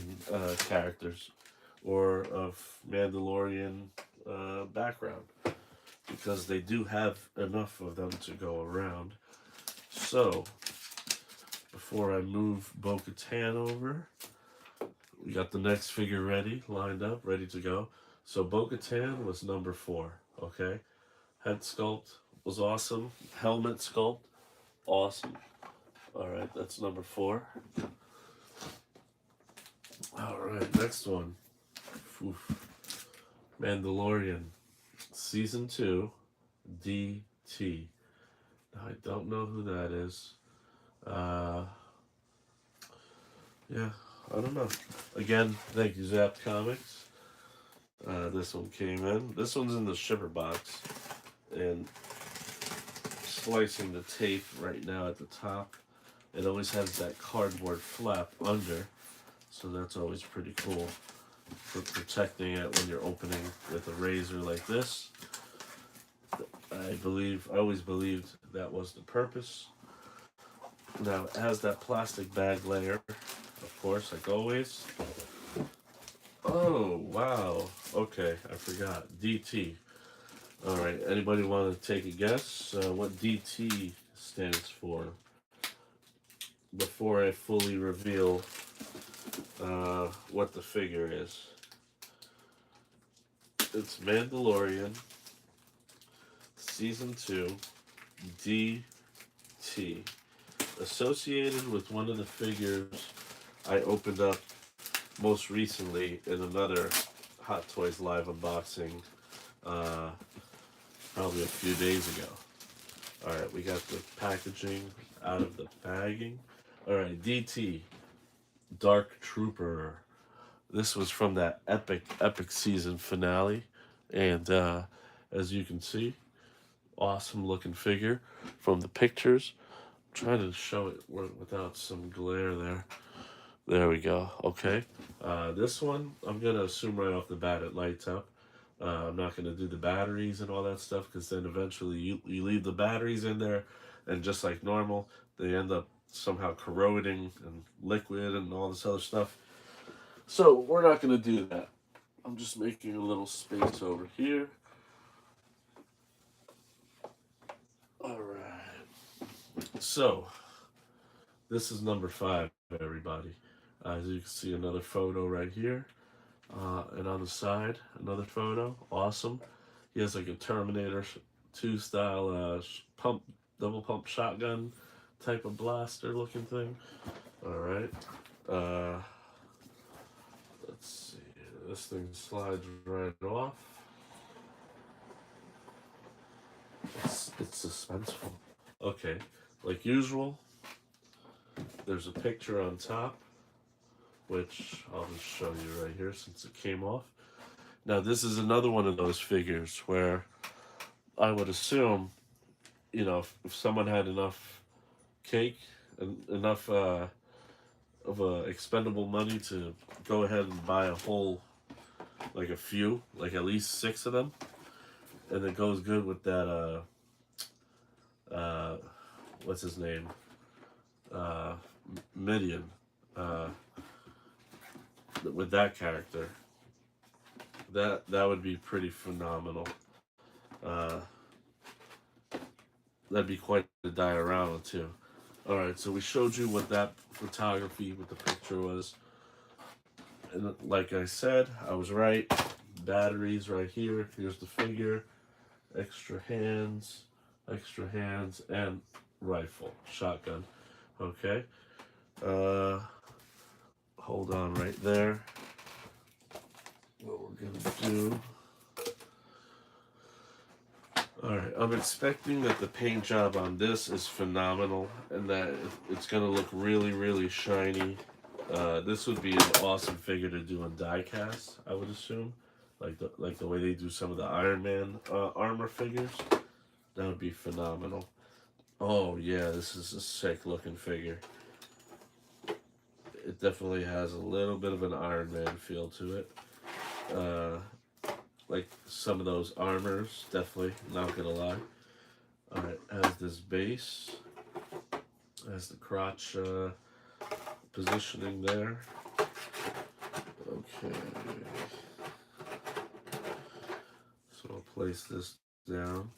characters or of Mandalorian background because they do have enough of them to go around. So, before I move Bo-Katan over, we got the next figure ready, lined up, ready to go. So Bo-Katan was number 4, okay? Head sculpt was awesome. Helmet sculpt, awesome. Alright, that's number 4. Alright, next one. Oof. Mandalorian, Season 2, DT. Now, I don't know who that is. Yeah, I don't know. Again, thank you, Zap Comics. This one came in. This one's in the shipper box. And slicing the tape right now at the top. It always has that cardboard flap under. So that's always pretty cool for protecting it when you're opening with a razor like this. I always believed that was the purpose. Now it has that plastic bag layer, of course, like always. Oh, wow. Okay, I forgot. DT. Alright, anybody want to take a guess what DT stands for? Before I fully reveal what the figure is. It's Mandalorian, Season 2, DT. Associated with one of the figures I opened up most recently in another Hot Toys live unboxing probably a few days ago. Alright, we got the packaging out of the bagging. Alright, DT, Dark Trooper. This was from that epic season finale. And as you can see, awesome looking figure from the pictures. I'm trying to show it without some glare there. There we go. Okay. This one, I'm going to assume right off the bat it lights up. I'm not going to do the batteries and all that stuff because then eventually you leave the batteries in there and just like normal, they end up somehow corroding and liquid and all this other stuff. So we're not going to do that. I'm just making a little space over here. Alright. So, this is number 5, everybody. As you can see, another photo right here. And on the side, another photo. Awesome. He has like a Terminator 2 style double pump shotgun type of blaster looking thing. Alright. Let's see. This thing slides right off. It's suspenseful. Okay. Like usual, there's a picture on top, which I'll just show you right here since it came off. Now, this is another one of those figures where I would assume, if someone had enough cake and enough of expendable money to go ahead and buy a whole, like a few, like at least 6 of them, and it goes good with that, what's his name? Midian. With that character. That would be pretty phenomenal. That'd be quite a diorama too. Alright, so we showed you what that photography with the picture was. And like I said, I was right. Batteries right here. Here's the figure. Extra hands, and rifle, shotgun. Okay. hold on right there. What we're gonna do. Alright, I'm expecting that the paint job on this is phenomenal and that it's gonna look really, really shiny. This would be an awesome figure to do in die cast, I would assume. Like the way they do some of the Iron Man armor figures. That would be phenomenal. Oh yeah, this is a sick looking figure. It definitely has a little bit of an Iron Man feel to it. Like some of those armors, definitely, not gonna lie. Alright, has this base. Has the crotch positioning there. Okay. So I'll place this down.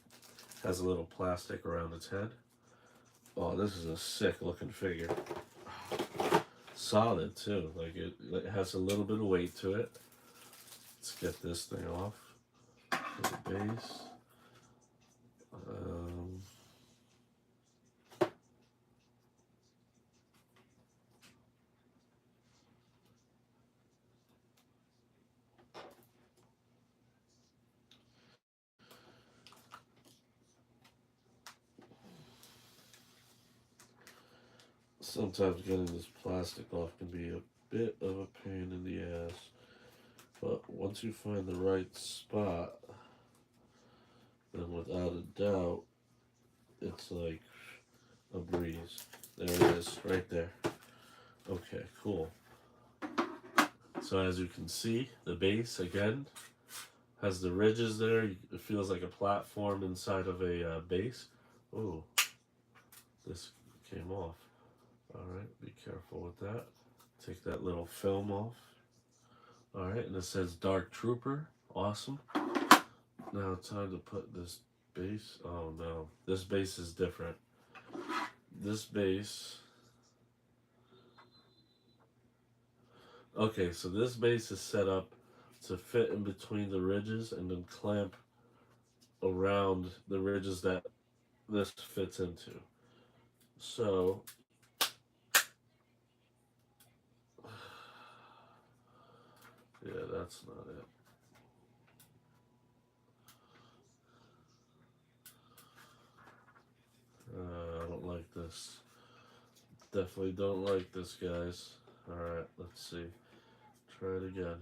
Has a little plastic around its head. Oh, this is a sick looking figure. Solid too. Like it has a little bit of weight to it. Let's get this thing off. For the base. Sometimes getting this plastic off can be a bit of a pain in the ass. But once you find the right spot, then without a doubt, it's like a breeze. There it is, right there. Okay, cool. So as you can see, the base, again, has the ridges there. It feels like a platform inside of a base. Oh, this came off. Alright, be careful with that. Take that little film off. Alright, and it says Dark Trooper. Awesome. Now time to put this base. Oh no, this base is different. This base. Okay, so this base is set up to fit in between the ridges and then clamp around the ridges that this fits into. So yeah, that's not it. I don't like this. Definitely don't like this, guys. Alright, let's see. Try it again.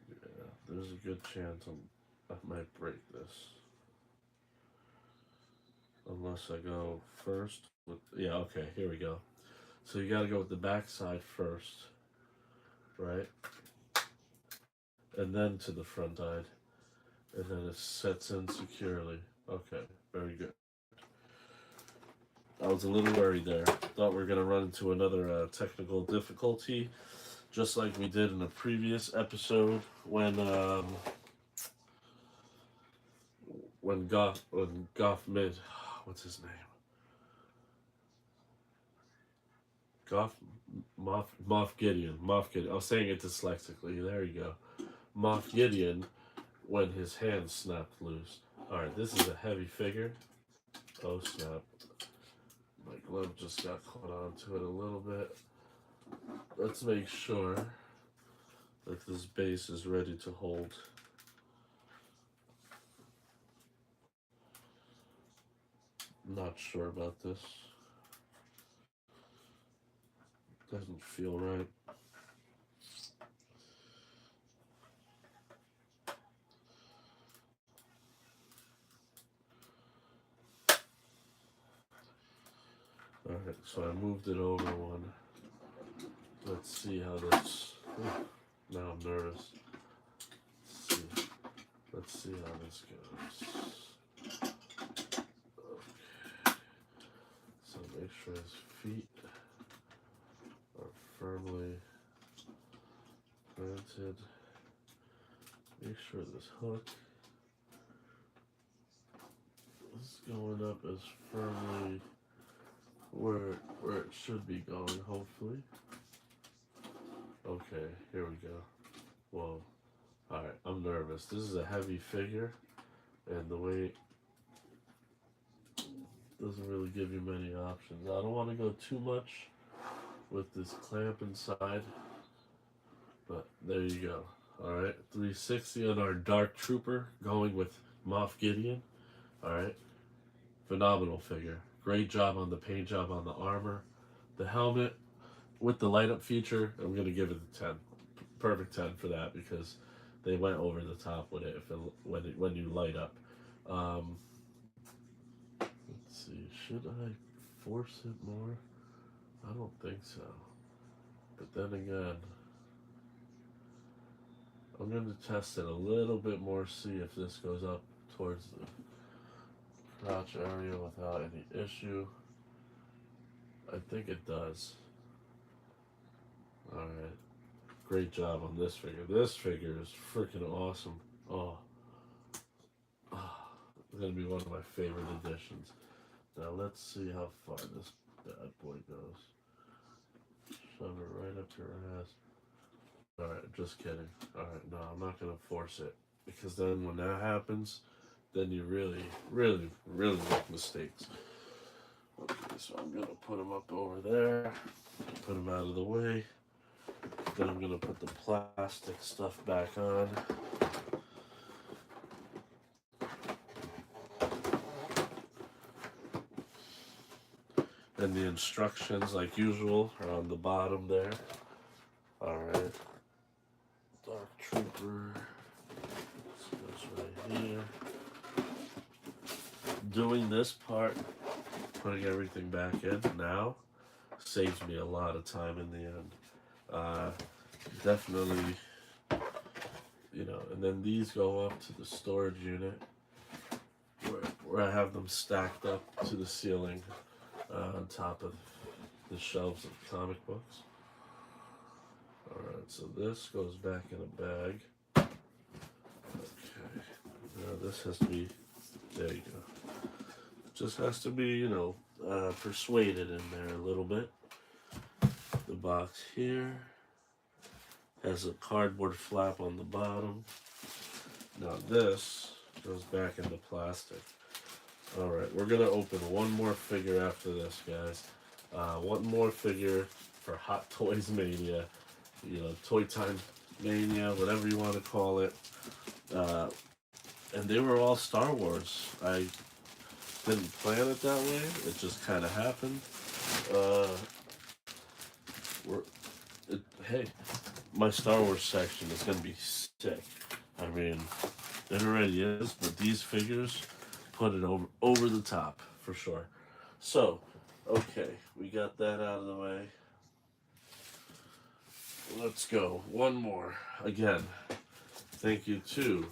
Yeah, there's a good chance I might break this. Unless I go first with... Yeah, okay, here we go. So you gotta go with the back side first. Right? And then to the front side. And then it sets in securely. Okay, very good. I was a little worried there. Thought we were going to run into another technical difficulty, just like we did in a previous episode when Goff mid, what's his name? Moff Gideon. I was saying it dyslexically. There you go. Moff Gideon, when his hand snapped loose. All right, this is a heavy figure. Oh snap. My glove just got caught onto it a little bit. Let's make sure that this base is ready to hold. Not sure about this. Doesn't feel right. Alright, so I moved it over one. Let's see how this... Now I'm nervous. Let's see how this goes. Okay. So make sure his feet are firmly planted. Make sure this hook is going up as firmly where it should be going, hopefully. Okay, here we go. Whoa. Alright, I'm nervous. This is a heavy figure, and the way doesn't really give you many options. I don't want to go too much with this clamp inside, but there you go. Alright, 360 on our Dark Trooper, going with Moff Gideon. Alright, phenomenal figure. Great job on the paint job on the armor. The helmet with the light up feature, I'm going to give it a 10. Perfect 10 for that because they went over the top with it, when you light up. Um, let's see, should I force it more? I don't think so. But then again, I'm going to test it a little bit more, see if this goes up towards the crotch area without any issue. I think it does. Alright. Great job on this figure. This figure is freaking awesome. Oh. It's going to be one of my favorite additions. Now let's see how far this bad boy goes. Shove it right up your ass. Alright, just kidding. Alright, no, I'm not going to force it. Because then when that happens, then you really, really, really make mistakes. Okay, so I'm going to put him up over there. Put him out of the way. Then I'm going to put the plastic stuff back on. And the instructions, like usual, are on the bottom there. Alright. Dark Trooper. This goes right here. Doing this part, putting everything back in now, saves me a lot of time in the end. Definitely, and then these go up to the storage unit where I have them stacked up to the ceiling on top of the shelves of comic books. Alright, so this goes back in a bag. Okay, now this has to be, there you go. It just has to be, persuaded in there a little bit. The box here has a cardboard flap on the bottom. Now this goes back into plastic. Alright, we're going to open one more figure after this, guys. One more figure for Hot Toys Mania. Toy Time Mania, whatever you want to call it. And they were all Star Wars. I didn't plan it that way. It just kind of happened. Hey, my Star Wars section is going to be sick. I mean, it already is, but these figures put it over the top for sure. So, okay, we got that out of the way. Let's go. One more. Again, thank you to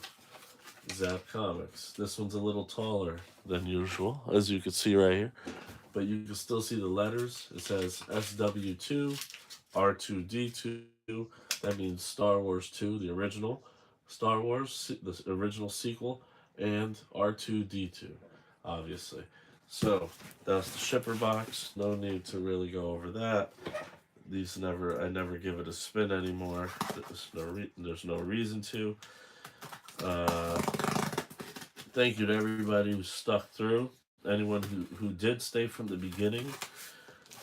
Zap Comics. This one's a little taller than usual, as you can see right here. But you can still see the letters. It says SW2, R2D2. That means Star Wars 2, the original Star Wars, the original sequel, and R2D2, obviously. So, that's the shipper box. No need to really go over that. I never give it a spin anymore. There's no reason to. Thank you to everybody who stuck through. Anyone who did stay from the beginning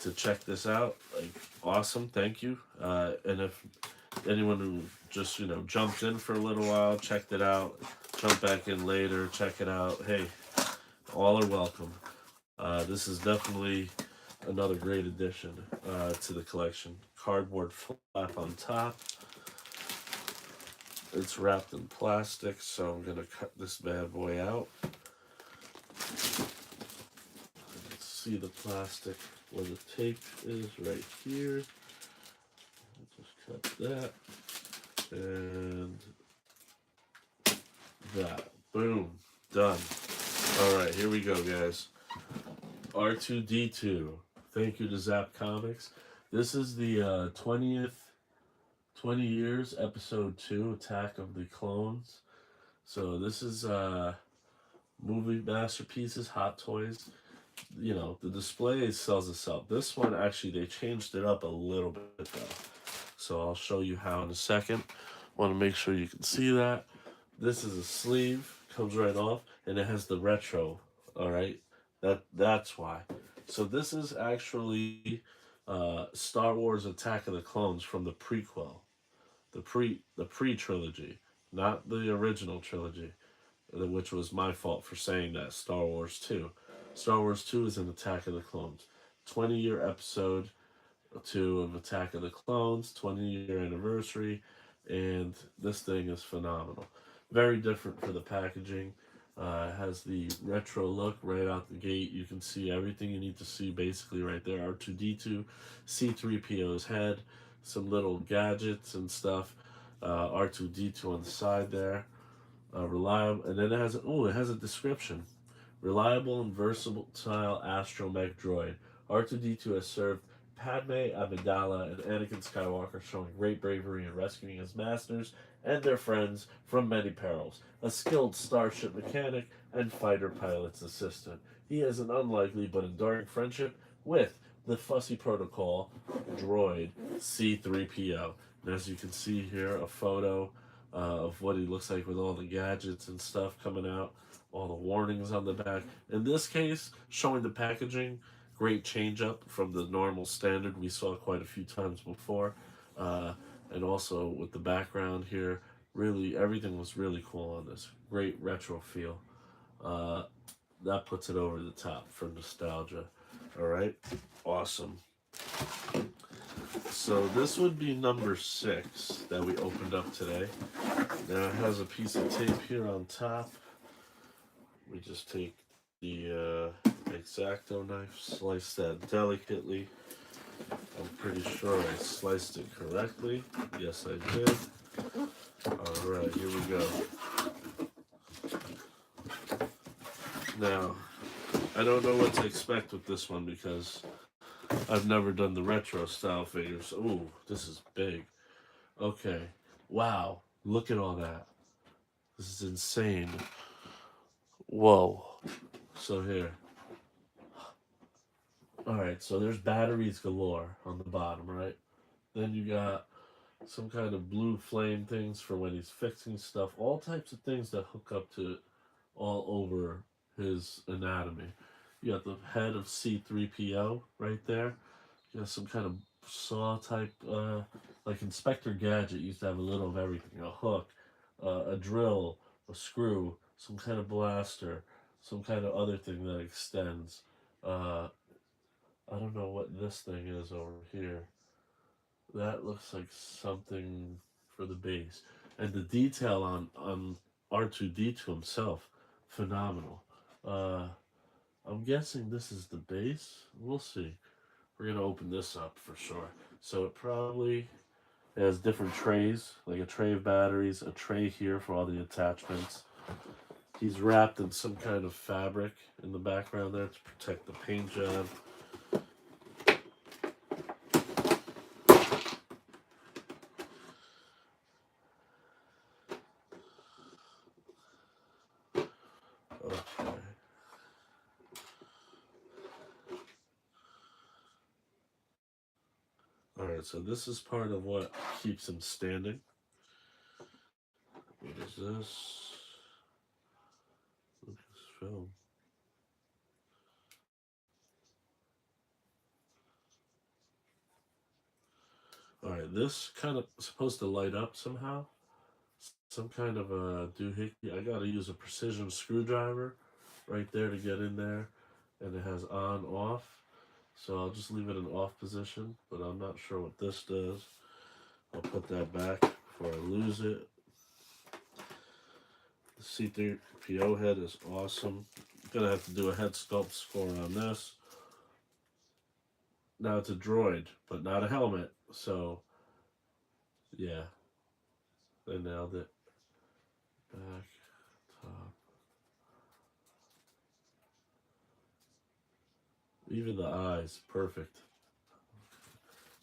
to check this out, awesome, thank you. And if anyone who just, jumped in for a little while, checked it out, jump back in later, check it out, hey, all are welcome. This is definitely another great addition to the collection. Cardboard flap on top. It's wrapped in plastic, so I'm going to cut this bad boy out. Let's see the plastic where the tape is right here. Just cut that. And that. Boom. Done. Alright, here we go, guys. R2D2. Thank you to Zap Comics. This is the 20 years, episode 2, Attack of the Clones. So this is movie masterpieces, Hot Toys. The display sells itself. This one, actually, they changed it up a little bit, though. So I'll show you how in a second. Want to make sure you can see that. This is a sleeve, comes right off, and it has the retro, alright? That's why. So this is actually Star Wars Attack of the Clones from the prequel, the pre trilogy, not the original trilogy, which was my fault for saying that. Star Wars 2. Star Wars 2 is an Attack of the Clones. 20-year episode 2 of Attack of the Clones, 20-year anniversary, and this thing is phenomenal. Very different for the packaging. It has the retro look right out the gate. You can see everything you need to see basically right there. R2D2, C3PO's head, some little gadgets and stuff. R2D2 on the side there. Reliable, and then it has a description. Reliable and versatile astromech droid. R2D2 has served Padme Amidala and Anakin Skywalker, showing great bravery in rescuing his masters and their friends from many perils. A skilled starship mechanic and fighter pilot's assistant, he has an unlikely but enduring friendship with the Fussy Protocol droid C3PO. And as you can see here, a photo of what he looks like with all the gadgets and stuff coming out, all the warnings on the back. In this case, showing the packaging, great change up from the normal standard we saw quite a few times before. Uh, and also with the background here, really everything was really cool on this. Great retro feel. Uh, that puts it over the top for nostalgia. All right, awesome. So this would be number 6 that we opened up today. Now it has a piece of tape here on top. We just take the X-Acto knife, slice that delicately. I'm pretty sure I sliced it correctly. Yes, I did. Alright, here we go. Now, I don't know what to expect with this one because I've never done the retro style figures. Ooh, this is big. Okay. Wow. Look at all that. This is insane. Whoa. So here. Alright, so there's batteries galore on the bottom, right? Then you got some kind of blue flame things for when he's fixing stuff. All types of things that hook up to all over his anatomy. You got the head of C3PO right there. You got some kind of saw type, like Inspector Gadget used to have a little of everything. A hook, a drill, a screw, some kind of blaster, some kind of other thing that extends. Uh, I don't know what this thing is over here. That looks like something for the base. And the detail on R2D2 himself, phenomenal. Uh, I'm guessing this is the base. We'll see. We're gonna open this up for sure. So it probably has different trays, like a tray of batteries, a tray here for all the attachments. He's wrapped in some kind of fabric in the background there to protect the paint job. Okay. Alright, so this is part of what keeps him standing. What is this? Lucasfilm. Alright, this kind of supposed to light up somehow. Some kind of a doohickey. I gotta use a precision screwdriver right there to get in there. And it has on, off. So I'll just leave it in off position, but I'm not sure what this does. I'll put that back before I lose it. The C3PO head is awesome. Gonna have to do a head sculpt score on this. Now it's a droid, but not a helmet. So, yeah, they nailed it. Back, top. Even the eyes, perfect.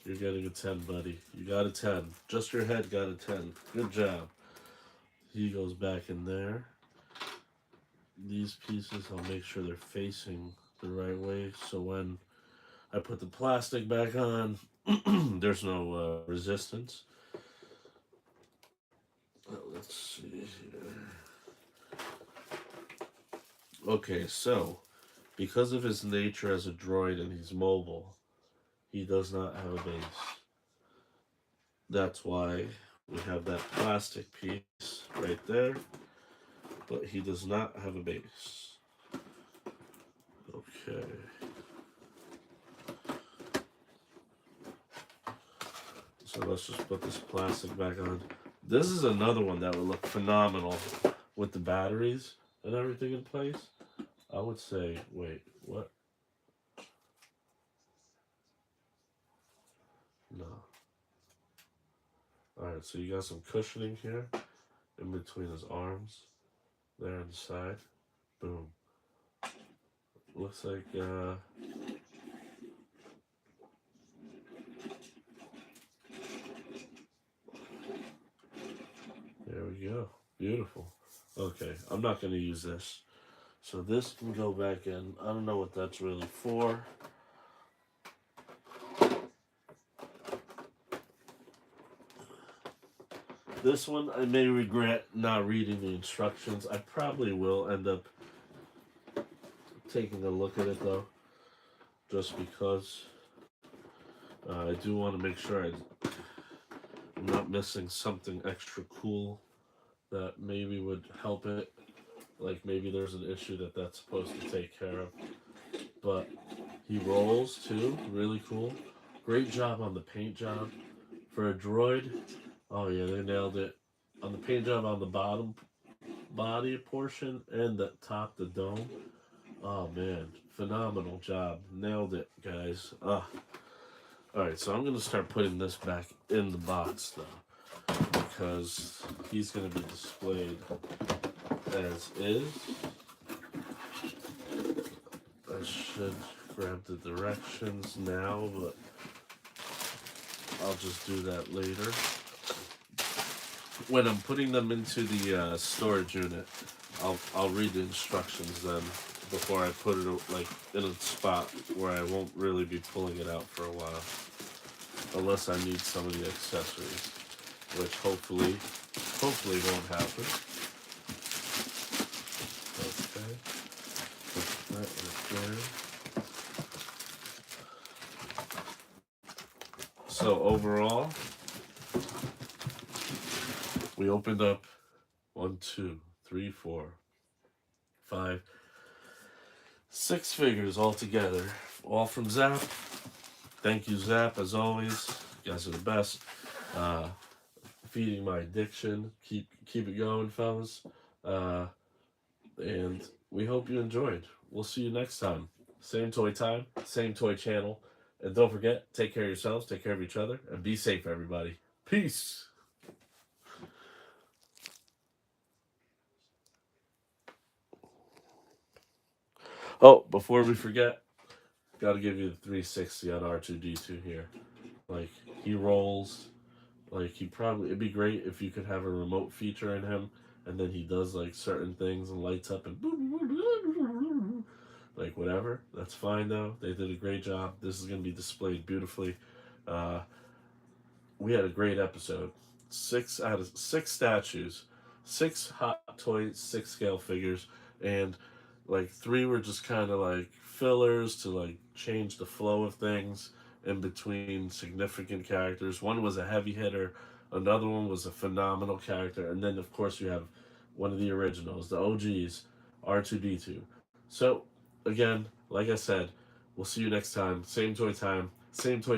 You're getting a 10, buddy. You got a 10. Just your head got a 10. Good job. He goes back in there. These pieces, I'll make sure they're facing the right way so when I put the plastic back on, there's no resistance. Let's see here. Okay, so Because of his nature as a droid and he's mobile, he does not have a base. That's why we have that plastic piece right there, but he does not have a base. Okay. So let's just put this plastic back on. This is another one that would look phenomenal with the batteries and everything in place. I would say, wait, what? No. Alright, so you got some cushioning here in between his arms, there on the side. Boom. Looks like, there we go. Beautiful. Okay, I'm not going to use this. So this can go back in. I don't know what that's really for. This one, I may regret not reading the instructions. I probably will end up taking a look at it though, just because I do want to make sure I'm not missing something extra cool that maybe would help it. Like maybe there's an issue that that's supposed to take care of. But he rolls too, really cool. Great job on the paint job. For a droid, oh yeah, they nailed it. On the paint job on the bottom body portion and the top, the dome. Oh man, phenomenal job. Nailed it, guys. Alright, so I'm going to start putting this back in the box though, because he's going to be displayed as is. I should grab the directions now, but I'll just do that later. When I'm putting them into the storage unit, I'll read the instructions then before I put it like in a spot where I won't really be pulling it out for a while, unless I need some of the accessories, which hopefully won't happen. Okay, put that right there. So overall, we opened up 1, 2, 3, 4, 5, 6 figures all together, all from Zap. Thank you, Zap, as always. You guys are the best. Feeding my addiction. Keep it going, fellas. And we hope you enjoyed. We'll see you next time. Same toy time, same toy channel. And don't forget, take care of yourselves, take care of each other, and be safe, everybody. Peace. Oh, before we forget, gotta give you the 360 on R2D2 here. Like, he rolls. Like, it'd be great if you could have a remote feature in him, and then he does, like, certain things and lights up and like, whatever. That's fine, though. They did a great job. This is gonna be displayed beautifully. Uh, we had a great episode. 6 out of 6 statues, 6 hot toys, 6 scale figures, and like 3 were just kind of like fillers to like change the flow of things in between significant characters. One was a heavy hitter, another one was a phenomenal character, and then of course you have one of the originals, the OGs, R2D2. So again, like I said, we'll see you next time, same toy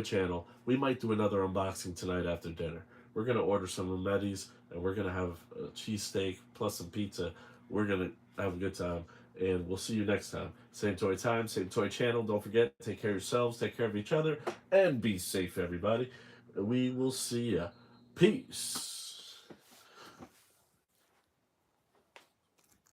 channel. We might do another unboxing tonight after dinner. We're gonna order some Romettis and we're gonna have a cheesesteak plus some pizza. We're gonna have a good time, and we'll see you next time, same toy channel. Don't forget, take care of yourselves, take care of each other, and be safe, everybody. We will see ya. Peace.